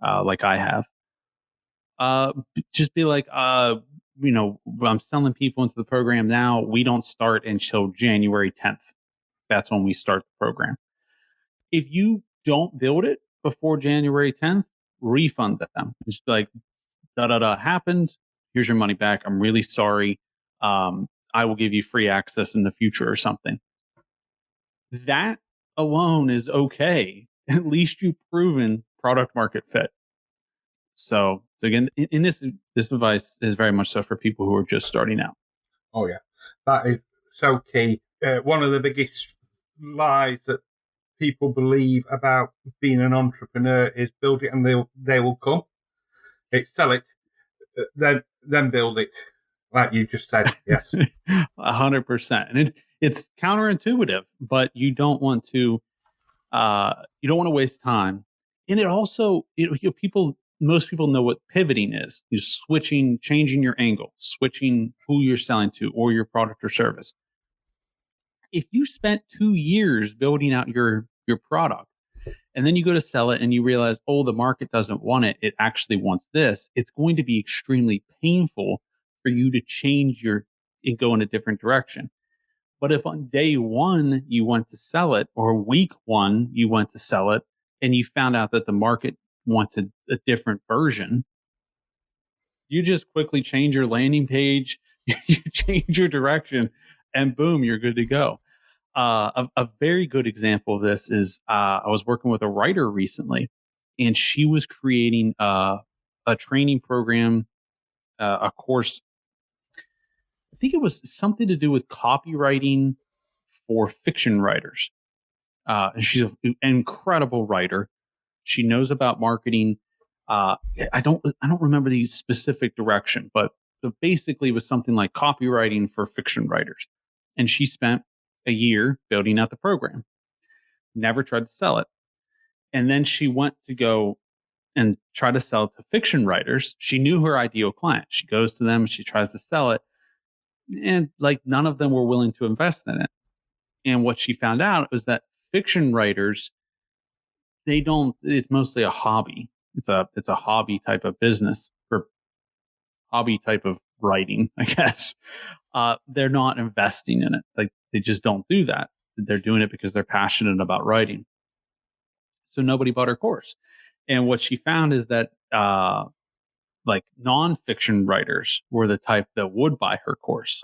like I have. Just be like, I'm selling people into the program now. We don't start until January 10th. That's when we start the program. If you don't build it before January 10th, refund them. Just be like, happened. Here's your money back. I'm really sorry. I will give you free access in the future or something. That alone is okay. At least you've proven product market fit. So again, in this advice is very much so for people who are just starting out. Oh yeah, that is so key. One of the biggest lies that people believe about being an entrepreneur is build it and they will come. It's sell it, then build it, like you just said. Yes, 100%. And it's counterintuitive, but you don't want to You don't want to waste time. And it also, most people know what pivoting is. You're switching, changing your angle, switching who you're selling to or your product or service. If you spent 2 years building out your product and then you go to sell it and you realize, oh, the market doesn't want it, it actually wants this, it's going to be extremely painful for you to change and go in a different direction. But if on day one you went to sell it, or week one you went to sell it, and you found out that the market wanted a different version, you just quickly change your landing page, you change your direction, and boom, you're good to go. A very good example of this is I was working with a writer recently, and she was creating a training program, a course. I think it was something to do with copywriting for fiction writers. And she's an incredible writer. She knows about marketing. I don't remember the specific direction, but basically it was something like copywriting for fiction writers. And she spent a year building out the program, never tried to sell it. And then she went to go and try to sell it to fiction writers. She knew her ideal client. She goes to them, she tries to sell it, and like none of them were willing to invest in it. And what she found out was that fiction writers, it's mostly a hobby. It's a hobby type of business, or hobby type of writing, I guess. They're not investing in it. Like, they just don't do that. They're doing it because they're passionate about writing. So nobody bought her course. And what she found is that like nonfiction writers were the type that would buy her course.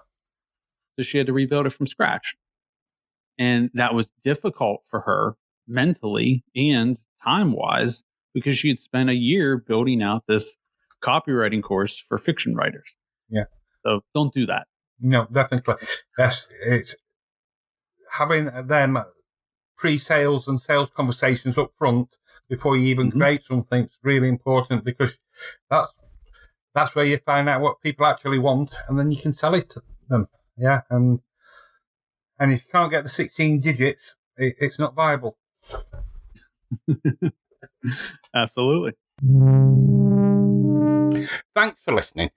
So she had to rebuild it from scratch. And that was difficult for her mentally and time wise, because she had spent a year building out this copywriting course for fiction writers. Yeah. So don't do that. No, definitely. Yes, it's having them pre-sales and sales conversations up front before you even create something is really important, because that's where you find out what people actually want, and then you can sell it to them. Yeah, and if you can't get the 16 digits, it's not viable. Absolutely. Thanks for listening.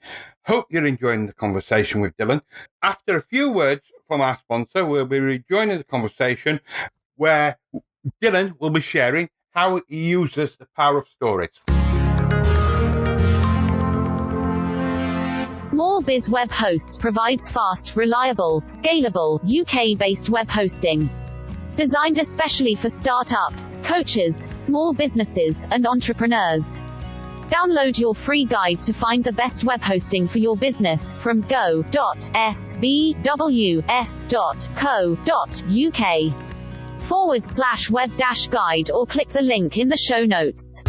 Hope you're enjoying the conversation with Dylan. After a few words from our sponsor, we'll be rejoining the conversation where Dylan will be sharing how he uses the power of stories. Small Biz Web Hosts provides fast, reliable, scalable, UK-based web hosting. Designed especially for startups, coaches, small businesses, and entrepreneurs. Download your free guide to find the best web hosting for your business from go.sbws.co.uk/web-guide, or click the link in the show notes.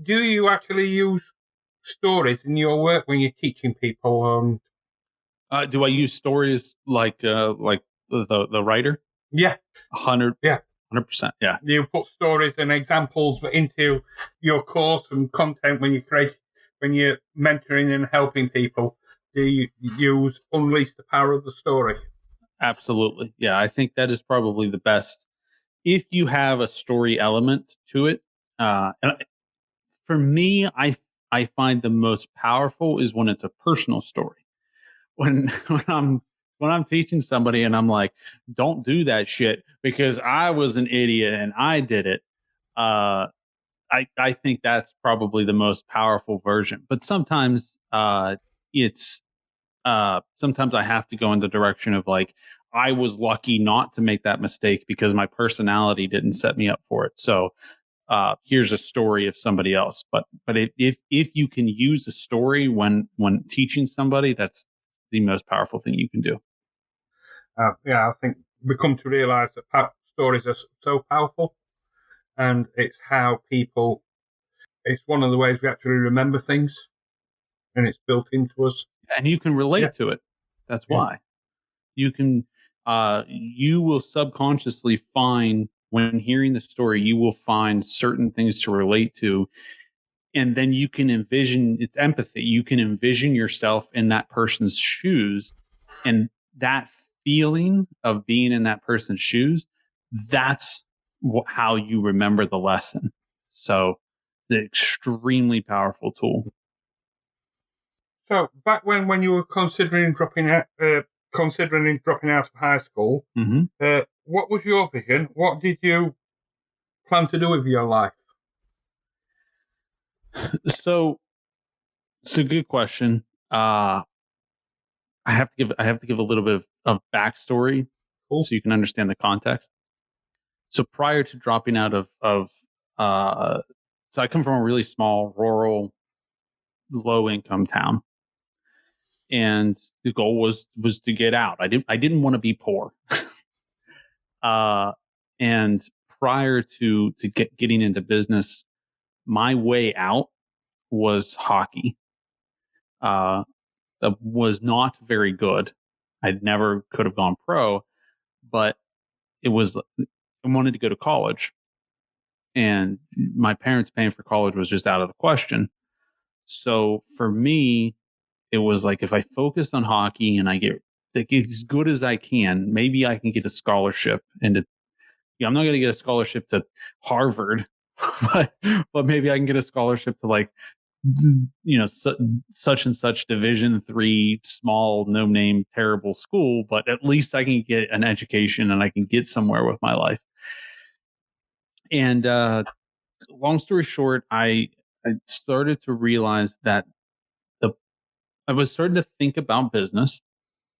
Do you actually use stories in your work when you're teaching people? Do I use stories like the writer? Yeah. 100%. Yeah. 100%. Yeah. You put stories and examples into your course and content when you're mentoring and helping people. Do you use unleash the power of the story? Absolutely. Yeah. I think that is probably the best. If you have a story element to it, for me, I find the most powerful is when it's a personal story. When I'm teaching somebody and I'm like, don't do that shit because I was an idiot and I did it. I think that's probably the most powerful version. But sometimes sometimes I have to go in the direction of like, I was lucky not to make that mistake because my personality didn't set me up for it. So here's a story of somebody else. But if you can use a story when teaching somebody, that's the most powerful thing you can do. I think we come to realize that stories are so powerful, and it's one of the ways we actually remember things, and it's built into us. And you can relate to it. That's why you can, you will subconsciously find, when hearing the story, you will find certain things to relate to. And then you can envision, it's empathy. You can envision yourself in that person's shoes and that feeling of being in that person's shoes, that's how you remember the lesson. So the extremely powerful tool. So back when you were considering dropping out of high school, what was your vision? What did you plan to do with your life? So it's a good question. I have to give a little bit of backstory Cool. so you can understand the context. So prior to dropping out so I come from a really small, rural, low income town. And the goal was to get out. I didn't want to be poor. And prior to getting into business, my way out was hockey. That was not very good. I never could have gone pro, but it was, I wanted to go to college, and my parents paying for college was just out of the question. So for me, it was like, if I focus on hockey and I get as good as I can, maybe I can get a scholarship into, I'm not going to get a scholarship to Harvard, but maybe I can get a scholarship to, like, such and such Division III small, no name, terrible school, but at least I can get an education and I can get somewhere with my life. And long story short, I started to realize that I was starting to think about business.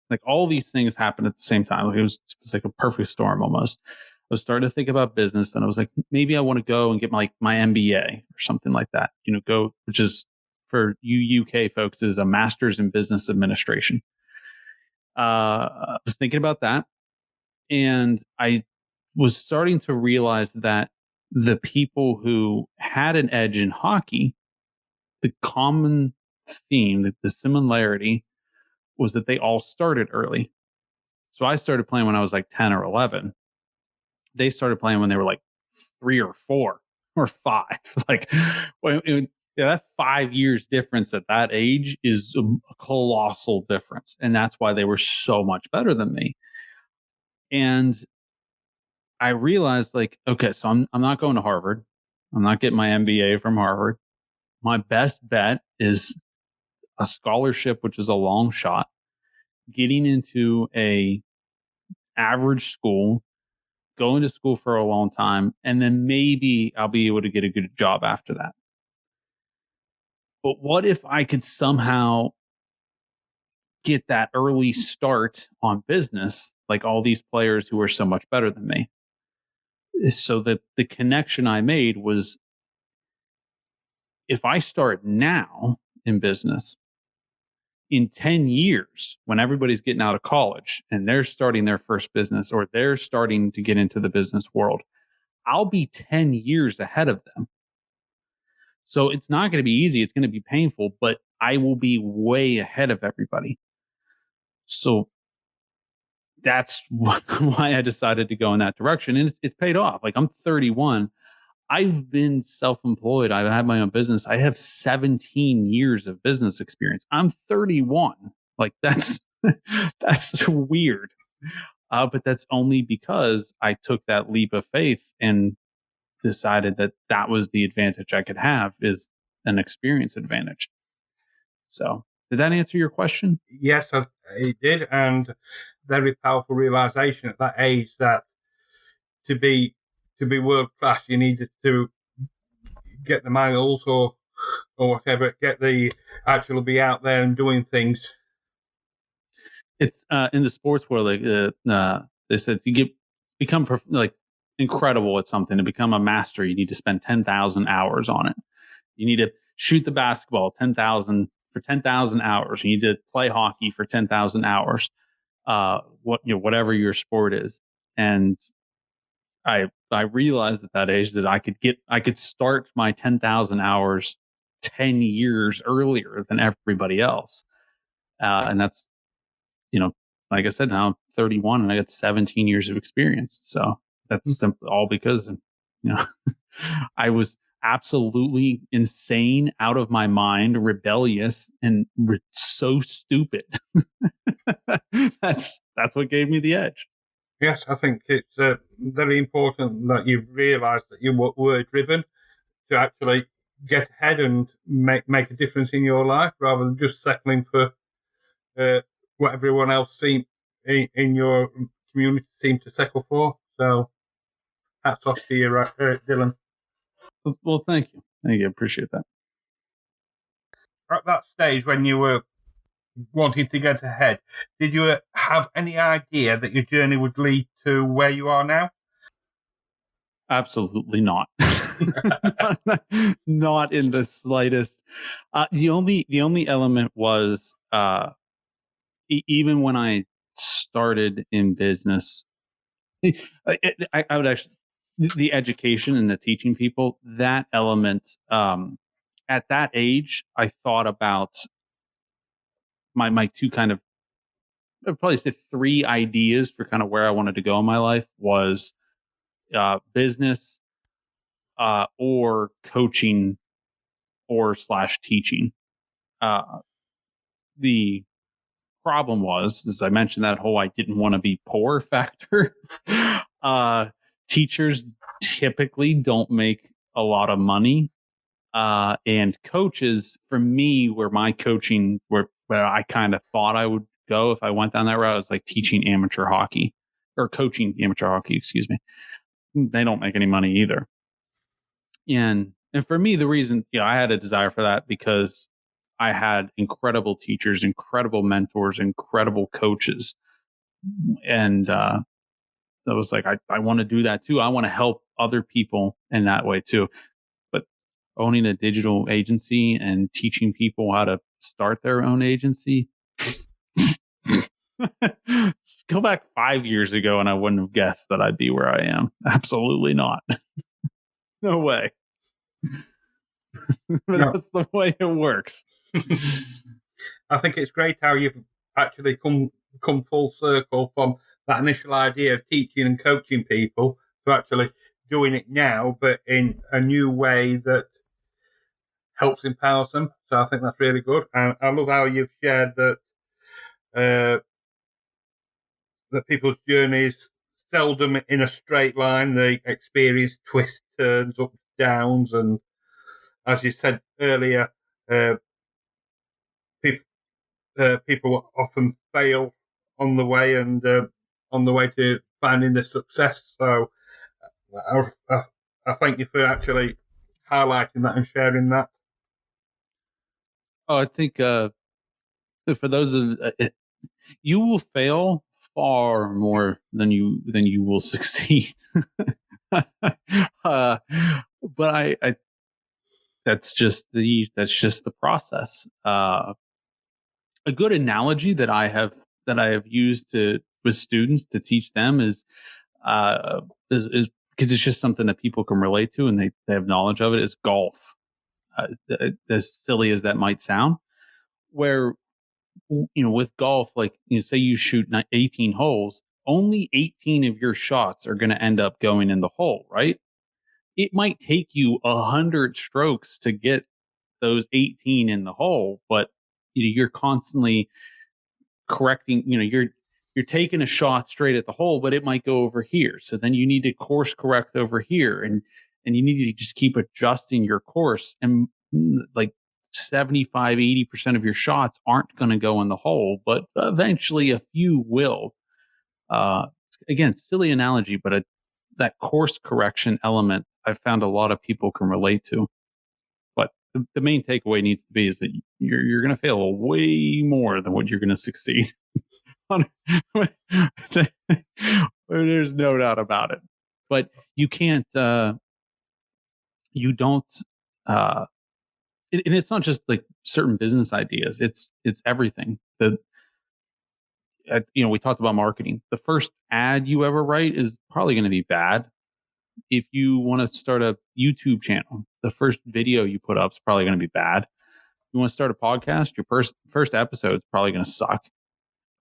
Like, all these things happened at the same time. Like, it was like a perfect storm almost. I was starting to think about business, and I was like, maybe I want to go and get my MBA or something like that. Which is, for you UK folks, is a master's in business administration. I was thinking about that, and I was starting to realize that the people who had an edge in hockey, the common theme, the similarity, was that they all started early. So I started playing when I was like 10 or 11. They started playing when they were like 3 or 4 or 5. Like, that 5 years difference at that age is a colossal difference. And that's why they were so much better than me. And I realized, like, okay, so I'm not going to Harvard. I'm not getting my MBA from Harvard. My best bet is a scholarship, which is a long shot, getting into a average school, going to school for a long time, and then maybe I'll be able to get a good job after that. But what if I could somehow get that early start on business, like all these players who are so much better than me? So that the connection I made was, if I start now in business, in 10 years, when everybody's getting out of college and they're starting their first business, or they're starting to get into the business world, I'll be 10 years ahead of them. So it's not going to be easy. It's going to be painful, but I will be way ahead of everybody. So that's why I decided to go in that direction. And it's paid off. Like, I'm 31. I've been self-employed. I've had my own business. I have 17 years of business experience. I'm 31. Like, that's that's weird. But that's only because I took that leap of faith and decided that that was the advantage I could have, is an experience advantage. So did that answer your question? Yes, it did, and very powerful realization at that age that to be world class, you needed to get the miles or whatever, get the actually be out there and doing things. It's in the sports world, like, they said, become like incredible at something, to become a master, you need to spend 10,000 hours on it. You need to shoot the basketball 10,000 hours. You need to play hockey for 10,000 hours. Whatever your sport is. And I realized at that age that I could start my 10,000 hours 10 years earlier than everybody else. And that's, like I said, now I'm 31 and I got 17 years of experience. So that's all because, I was absolutely insane, out of my mind, rebellious, and so stupid. That's what gave me the edge. Yes, I think it's very important that you've realised that you were driven to actually get ahead and make a difference in your life, rather than just settling for what everyone else in your community seem to settle for. So, hats off to you, Dylan. Well, thank you. Thank you. I appreciate that. At that stage when you were wanting to get ahead, did you have any idea that your journey would lead to where you are now? Absolutely not. Not in the slightest. The only element was even when I started in business, I would actually, the education and the teaching people, that element, at that age, I thought about my two kind of, I'd probably say three ideas for kind of where I wanted to go in my life was business, or coaching, or slash teaching. The problem was, as I mentioned, that whole I didn't want to be poor factor. uh, Teachers typically don't make a lot of money. And coaches, for me, where my coaching, where I kind of thought I would go if I went down that route, was like teaching amateur hockey or coaching amateur hockey, excuse me. They don't make any money either. And for me, the reason, I had a desire for that because I had incredible teachers, incredible mentors, incredible coaches. And I was like, I want to do that too. I want to help other people in that way too. But owning a digital agency and teaching people how to start their own agency, go back 5 years ago and I wouldn't have guessed that I'd be where I am. Absolutely not. No way. But No. that's the way it works. I think it's great how you've actually come full circle from that initial idea of teaching and coaching people to actually doing it now, but in a new way that helps empower them. So I think that's really good. And I love how you've shared that that people's journeys seldom in a straight line. They experience twists, turns, ups, downs, and as you said earlier, people often fail on the way and on the way to finding the success. So I thank you for actually highlighting that and sharing that. Oh, I think for those of you will fail far more than you will succeed. But I that's just the process. A good analogy that I have used to with students to teach them is because it's just something that people can relate to and they have knowledge of it, is golf. As silly as that might sound, where with golf, like say you shoot 18 holes, only 18 of your shots are going to end up going in the hole, right? It might take you 100 strokes to get those 18 in the hole, but you're constantly correcting, you're taking a shot straight at the hole, but it might go over here. So then you need to course correct over here, and you need to just keep adjusting your course. And like 75-80% of your shots aren't going to go in the hole, but eventually a few will. Again, silly analogy, but that course correction element I found a lot of people can relate to. But the main takeaway needs to be is that you're going to fail way more than what you're going to succeed. There's no doubt about it. But you can't, you don't, and it's not just like certain business ideas. It's everything. We talked about marketing. The first ad you ever write is probably going to be bad. If you want to start a YouTube channel, the first video you put up is probably going to be bad. You want to start a podcast, your first episode is probably going to suck.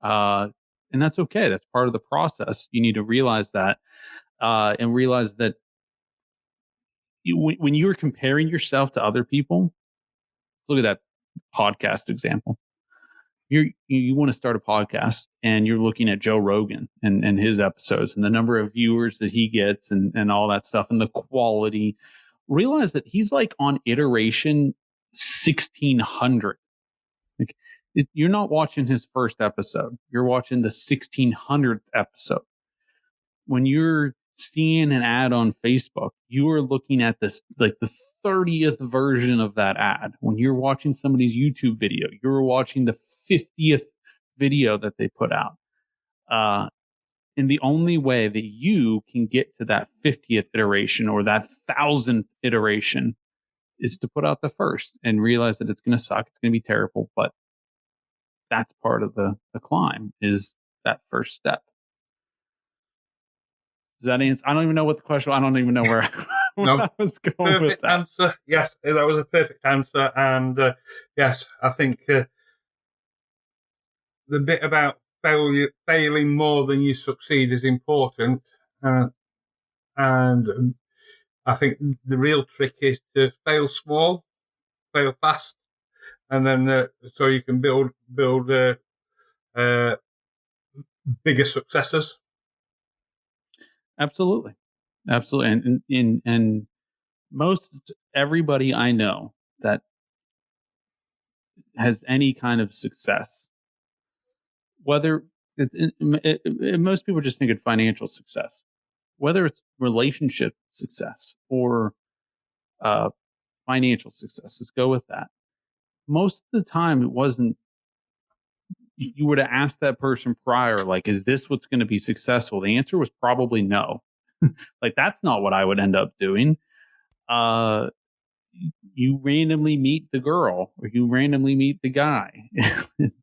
And that's okay. That's part of the process. You need to realize that, and realize that when you're comparing yourself to other people, look at that podcast example. You want to start a podcast and you're looking at Joe Rogan and his episodes and the number of viewers that he gets and all that stuff and the quality. Realize that he's like on iteration 1600. Like, you're not watching his first episode. You're watching the 1600th episode. When you're seeing an ad on Facebook, you are looking at this like the 30th version of that ad. When you're watching somebody's YouTube video, you're watching the 50th video that they put out. And the only way that you can get to that 50th iteration or that 1000th iteration is to put out the first and realize that it's going to suck. It's going to be terrible, but that's part of the climb is that first step. Does that answer? I don't even know what the question. I don't even know where I was going perfect with that. Answer. Yes, that was a perfect answer. And yes, I think the bit about failing more than you succeed is important. And I think the real trick is to fail small, fail fast, and then so you can build bigger successes. Absolutely. And most everybody I know that has any kind of success, whether most people just think of financial success, whether it's relationship success or financial success, let's go with that. Most of the time, it wasn't. You were to ask that person prior, like, is this what's going to be successful? The answer was probably no. Like, that's not what I would end up doing. You randomly meet the girl or you randomly meet the guy.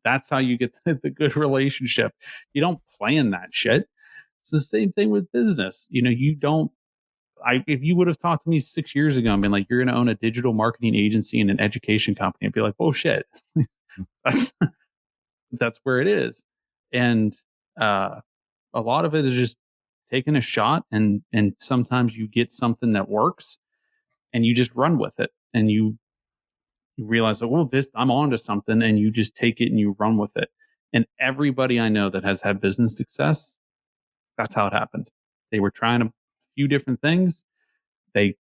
That's how you get the good relationship. You don't plan that shit. It's the same thing with business. You don't. If you would have talked to me 6 years ago and been like, you're going to own a digital marketing agency and an education company, I'd be like, oh shit. That's where it is. And a lot of it is just taking a shot, and sometimes you get something that works and you just run with it, and you realize, I'm on to something, and you just take it and you run with it. And everybody I know that has had business success, that's how it happened. They were trying a few different things. They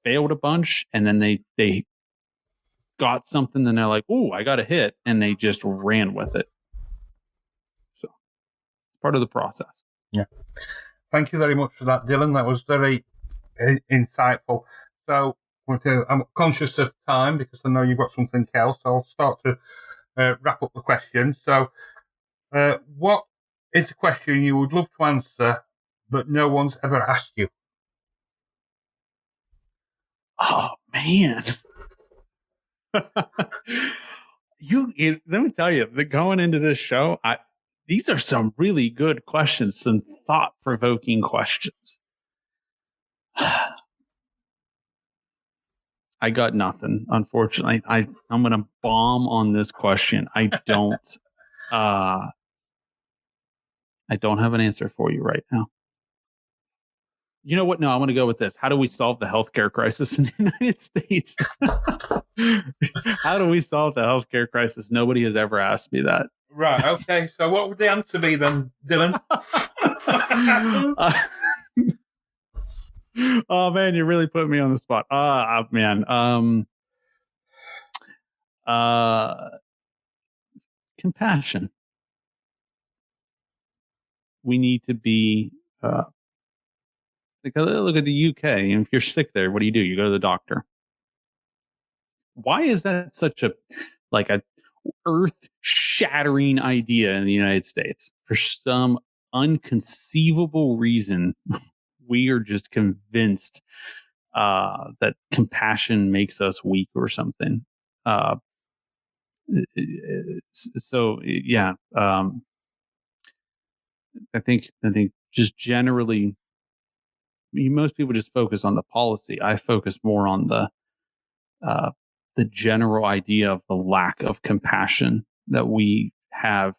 failed a bunch, and then they got something, and they're like, oh, I got a hit, and they just ran with it. So it's part of the process. Yeah. Thank you very much for that, Dylan. That was very insightful. So I'm conscious of time because I know you've got something else. So I'll start to wrap up the questions. So what is a question you would love to answer, but no one's ever asked you? Oh, man. Let me tell you, going into this show, these are some really good questions, some thought-provoking questions. I got nothing, unfortunately. I'm going to bomb on this question. I don't have an answer for you right now. You know what? No, I want to go with this. How do we solve the healthcare crisis in the United States? How do we solve the healthcare crisis? Nobody has ever asked me that. Right. Okay. So what would the answer be then, Dylan? Oh man, you really put me on the spot. Man. Compassion. We need to be look at the UK. And if you're sick there, what do? You go to the doctor. Why is that such a earth-shattering idea in the United States? For some unconceivable reason, we are just convinced that compassion makes us weak or something. So yeah, I think just generally, most people just focus on the policy. I focus more on the general idea of the lack of compassion that we have,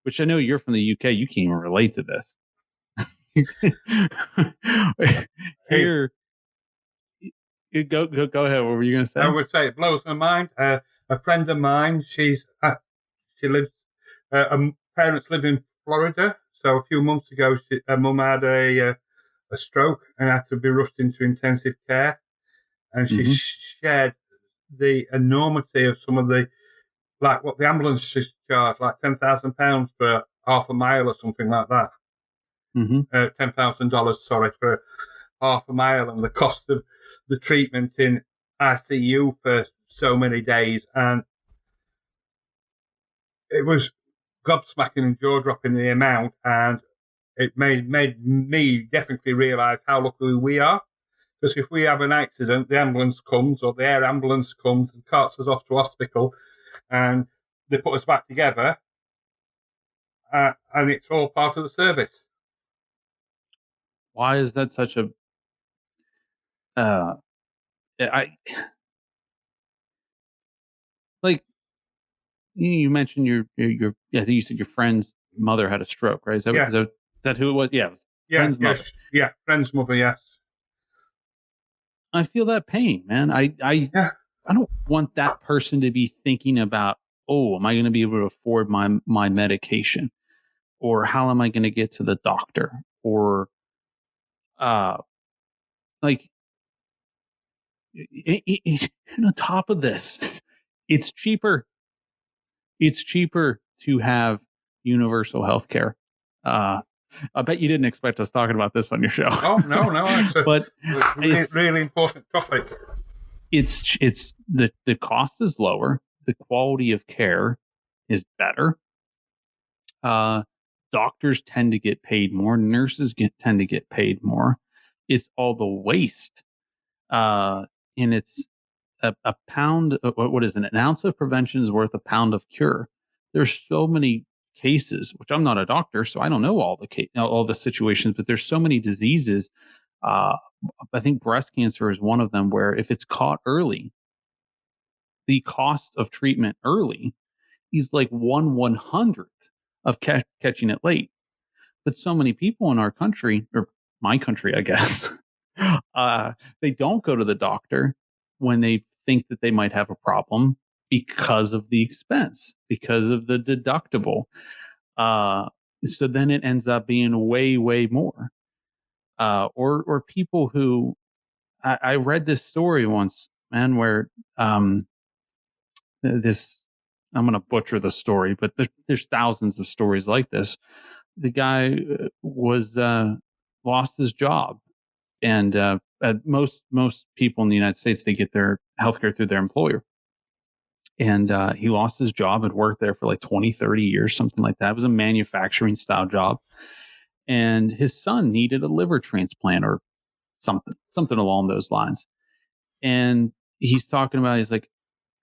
which I know you're from the UK. You can't even relate to this. Here, Go ahead. What were you going to say? I would say it blows my mind. A friend of mine, she lives. Parents live in Florida, so a few months ago, her mum had a stroke and had to be rushed into intensive care. And she shared the enormity of some of the, like what the ambulance charge, like £10,000 for half a mile or something like that. $10,000, sorry, for half a mile, and the cost of the treatment in ICU for so many days. And it was gobsmacking and jaw-dropping the amount, and it made me definitely realise how lucky we are. Because if we have an accident, the ambulance comes, or the air ambulance comes and carts us off to hospital, and they put us back together, and it's all part of the service. Why is that such a? I like you mentioned your. I think you said your friend's mother had a stroke, right? Is that who it was? Yeah, it was friend's mother. Yeah, friend's mother. Yes. I feel that pain, man. I don't want that person to be thinking about, oh, am I going to be able to afford my medication, or how am I going to get to the doctor, or like, and on top of this, it's cheaper. It's cheaper to have universal health care. I bet you didn't expect us talking about this on your show. Oh no, but it's really important topic. It's the cost is lower, the quality of care is better. Doctors tend to get paid more, nurses tend to get paid more. It's all the waste, and it's a pound. What is it? An ounce of prevention is worth a pound of cure. There's so many cases, which I'm not a doctor, so I don't know all the situations, but there's so many diseases. I think breast cancer is one of them, where if it's caught early, the cost of treatment early is like 1/100th of catching it late. But so many people in our country, or my country, I guess, they don't go to the doctor when they think that they might have a problem because of the expense, because of the deductible. So then it ends up being way, way more. Or people who I read this story once, man, where this I'm going to butcher the story, but there's thousands of stories like this. The guy was lost his job, and most people in the United States, they get their healthcare through their employer. And he lost his job, had worked there for like 20, 30 years, something like that. It was a manufacturing style job. And his son needed a liver transplant or something along those lines. And he's talking about, he's like,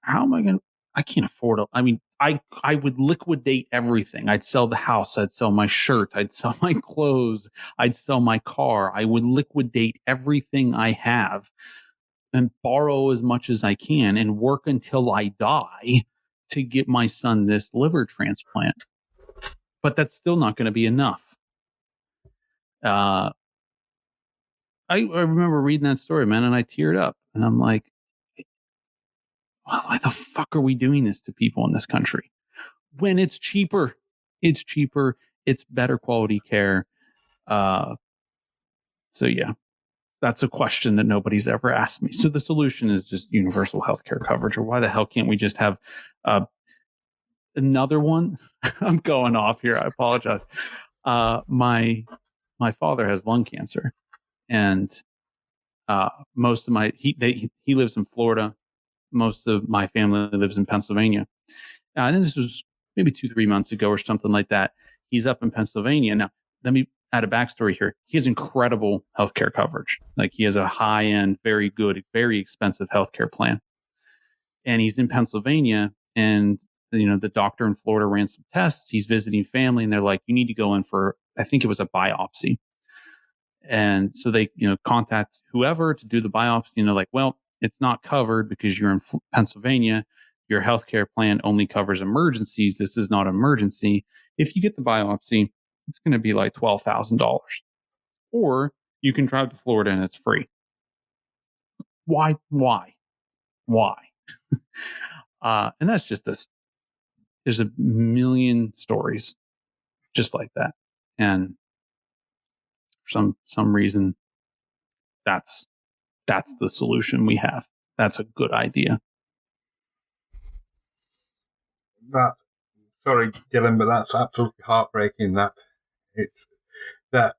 how am I going to, I can't afford it. I mean, I would liquidate everything. I'd sell the house. I'd sell my shirt. I'd sell my clothes. I'd sell my car. I would liquidate everything I have and borrow as much as I can and work until I die to get my son this liver transplant. But that's still not going to be enough. I remember reading that story, man, and I teared up. And I'm like, why the fuck are we doing this to people in this country? When it's cheaper, it's better quality care. So yeah, that's a question that nobody's ever asked me. So the solution is just universal healthcare coverage, or why the hell can't we just have another one? I'm going off here. I apologize. My father has lung cancer, and most of he lives in Florida. Most of my family lives in Pennsylvania. And this was maybe 2-3 months ago or something like that. He's up in Pennsylvania. Now, let me add a backstory here. He has incredible healthcare coverage. Like, he has a high end, very good, very expensive healthcare plan. And he's in Pennsylvania, and the doctor in Florida ran some tests. He's visiting family, and they're like, you need to go in for, I think it was a biopsy. And so they, contact whoever to do the biopsy, and they're like, well, it's not covered because you're in Pennsylvania. Your healthcare plan only covers emergencies. This is not an emergency. If you get the biopsy, it's going to be like $12,000. Or you can drive to Florida and it's free. Why? And that's just this. There's a million stories just like that, and for some reason, that's the solution we have. That's a good idea. Sorry, Dylan, but that's absolutely heartbreaking. That it's that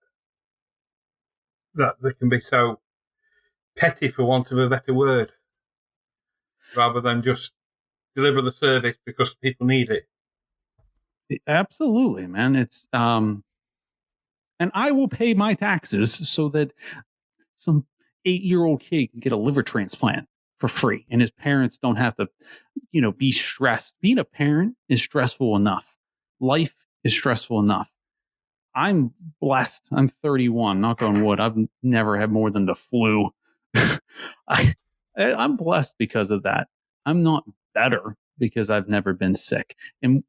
they can be so petty, for want of a better word, rather than just deliver the service because people need it. Absolutely, man. It's and I will pay my taxes so that some 8-year-old kid can get a liver transplant for free and his parents don't have to, be stressed. Being a parent is stressful enough. Life is stressful enough. I'm blessed. I'm 31, knock on wood. I've never had more than the flu. I'm blessed because of that. I'm not better because I've never been sick. And,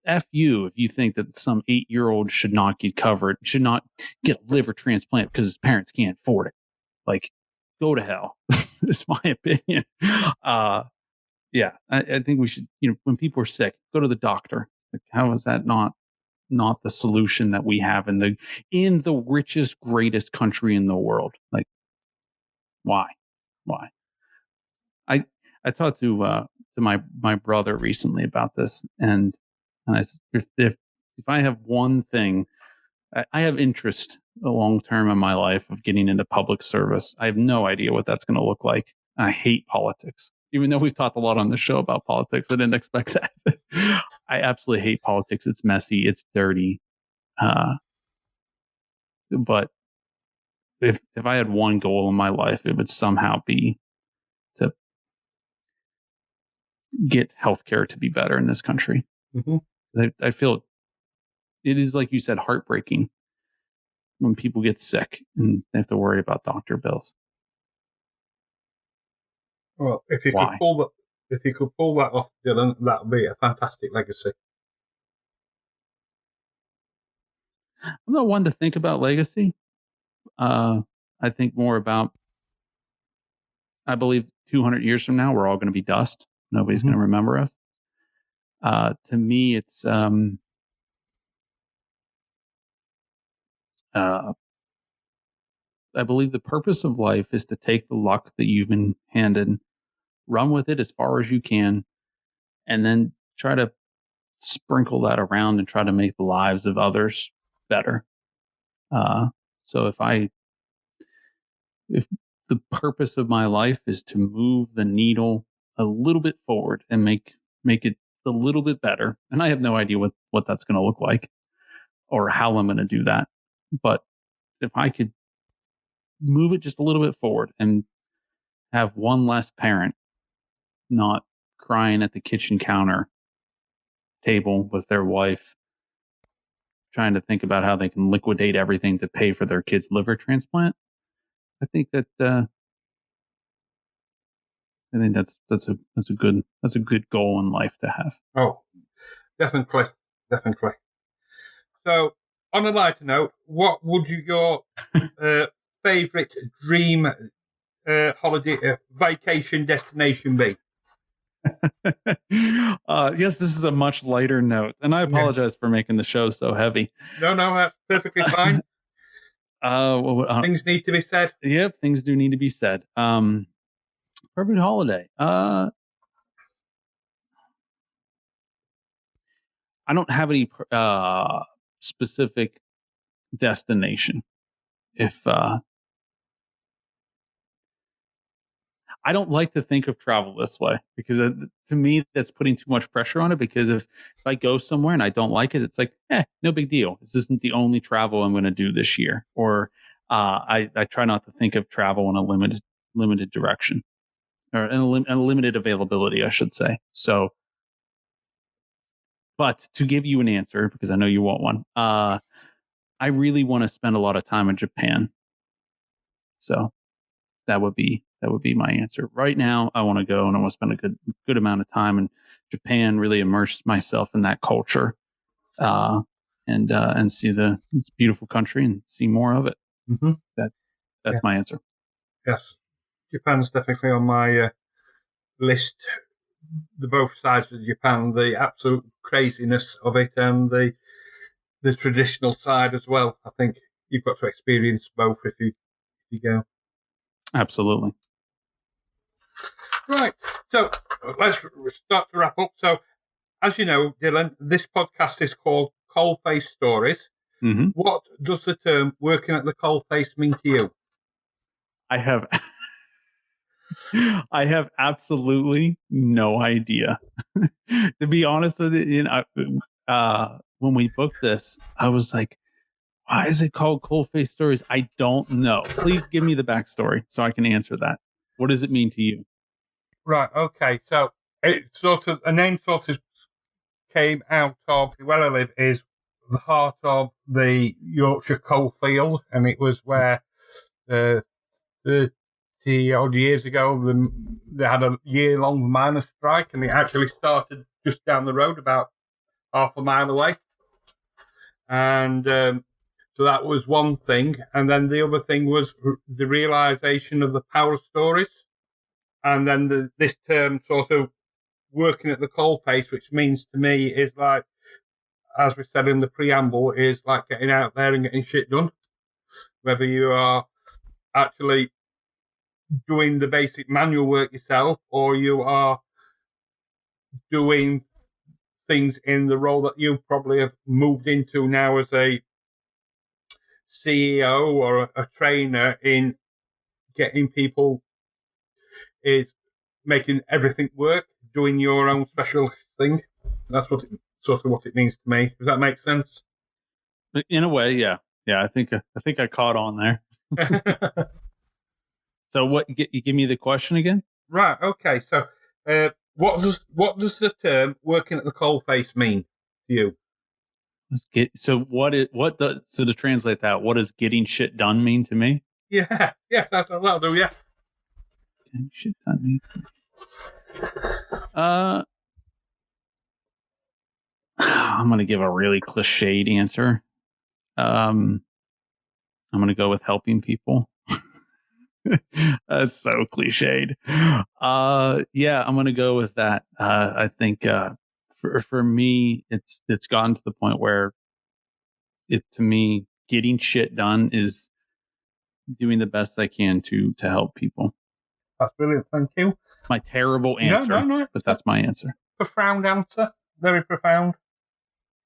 F you if you think that some 8-year-old should not get covered, should not get a liver transplant because his parents can't afford it. Like, go to hell. It's my opinion. Yeah, I think we should, when people are sick, go to the doctor. Like, how is that not the solution that we have in the richest, greatest country in the world? Like, why? I talked to my brother recently about this, and I said, if I have one thing, I have interest long term in my life of getting into public service. I have no idea what that's going to look like. I hate politics, even though we've talked a lot on the show about politics. I didn't expect that. I absolutely hate politics. It's messy. It's dirty. But if I had one goal in my life, it would somehow be to get healthcare to be better in this country. Mm-hmm. I feel it is, like you said, heartbreaking when people get sick and they have to worry about doctor bills. Well, if you could pull that off, Dylan, that would be a fantastic legacy. I'm not one to think about legacy. I think more about, I believe 200 years from now, we're all going to be dust. Nobody's going to remember us. To me, it's I believe the purpose of life is to take the luck that you've been handed, run with it as far as you can, and then try to sprinkle that around and try to make the lives of others better. So if the purpose of my life is to move the needle a little bit forward and make it a little bit better, and I have no idea what that's going to look like or how I'm going to do that, but if I could move it just a little bit forward and have one less parent not crying at the kitchen counter table with their wife, trying to think about how they can liquidate everything to pay for their kid's liver transplant. I think that that's a good goal in life to have. Oh, definitely. So, on a lighter note, what would your favourite dream holiday vacation destination be? Yes, this is a much lighter note, and I apologize for making the show so heavy. No, that's perfectly fine. Things need to be said. Yep, things do need to be said. Perfect holiday. I don't have any specific destination. If I don't like to think of travel this way because to me that's putting too much pressure on it. Because if I go somewhere and I don't like it, it's like, no big deal. This isn't the only travel I'm going to do this year. Or I try not to think of travel in a limited direction or in a limited availability, I should say. So, but to give you an answer, because I know you want one, I really want to spend a lot of time in Japan. So that would be my answer. Right now, I want to go and I want to spend a good amount of time in Japan, really immerse myself in that culture, and see this beautiful country and see more of it. Mm-hmm. That's my answer. Yes. Japan's definitely on my list. The both sides of Japan, the absolute craziness of it, and the traditional side as well. I think you've got to experience both if you go. Absolutely. Right. So let's start to wrap up. So, as you know, Dylan, this podcast is called Coalface Stories. Mm-hmm. What does the term "working at the coalface" mean to you? I have absolutely no idea. To be honest with you, when we booked this, I was like, why is it called Coalface Stories? I don't know. Please give me the backstory so I can answer that. What does it mean to you? Right. Okay. So it a name came out of where I live is the heart of the Yorkshire coalfield, and it was where 30 odd years ago they had a year-long miners' strike, and it actually started just down the road, about half a mile away. And so that was one thing, and then the other thing was the realisation of the power of stories, and then this term sort of working at the coalface, which means to me is like, as we said in the preamble, is like getting out there and getting shit done. Whether you are actually doing the basic manual work yourself, or you are doing things in the role that you probably have moved into now as a CEO or a trainer in getting people, is making everything work, doing your own specialist thing. That's what it means to me. Does that make sense? In a way, yeah. I think I caught on there. So what? You give me the question again? Right. Okay. So, what does the term "working at the coalface" mean to you? So to translate that, what does getting shit done mean to me? Yeah, that'll do. Yeah. Getting shit done mean to me. I'm going to give a really cliched answer. I'm going to go with helping people. That's so cliched. Yeah, I'm going to go with that. I think for me, it's gotten to the point where to me, getting shit done is doing the best I can to help people. That's brilliant. Thank you. My terrible answer, no, but that's my answer. Profound answer. Very profound.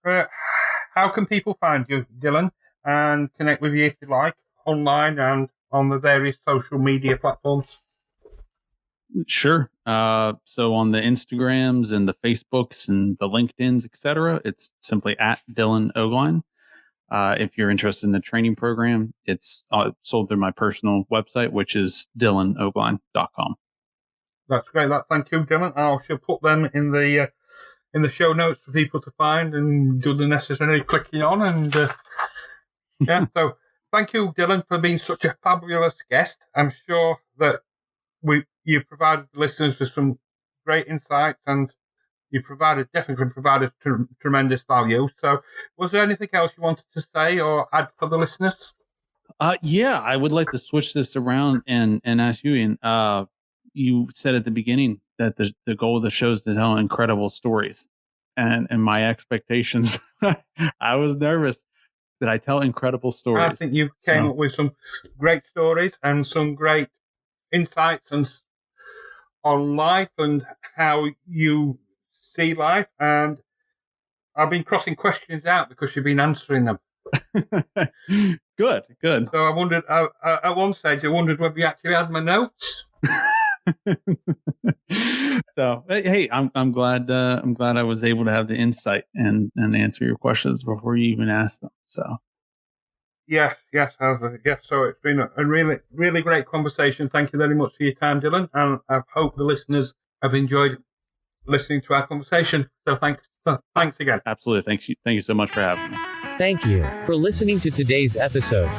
How can people find you, Dylan, and connect with you if you like, online and on the various social media platforms? Sure. So on the Instagrams and the Facebooks and the LinkedIns, etc., it's simply at Dylan Ogline. If you're interested in the training program, it's sold through my personal website, which is dylanogline.com. That's great. Thank you, Dylan. I shall put them in the show notes for people to find and do the necessary clicking on. And yeah, so thank you, Dylan, for being such a fabulous guest. I'm sure that you provided listeners with some great insights, and you definitely provided tremendous value. So, was there anything else you wanted to say or add for the listeners? Yeah, I would like to switch this around and ask you, Ian. You said at the beginning that the goal of the show is to tell incredible stories, and my expectations. I was nervous. Did I tell incredible stories? I think you came up with some great stories and some great insights on life and how you see life, and I've been crossing questions out because you've been answering them. Good. So I wondered, at one stage, I wondered whether you actually had my notes. So hey, I'm glad I was able to have the insight and answer your questions before you even asked them. So yes. So it's been a really, really great conversation. Thank you very much for your time, Dylan, and I hope the listeners have enjoyed listening to our conversation. So thanks again. Absolutely. Thank you so much for having me. Thank you for listening to today's episode.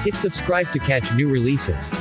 Hit subscribe to catch new releases.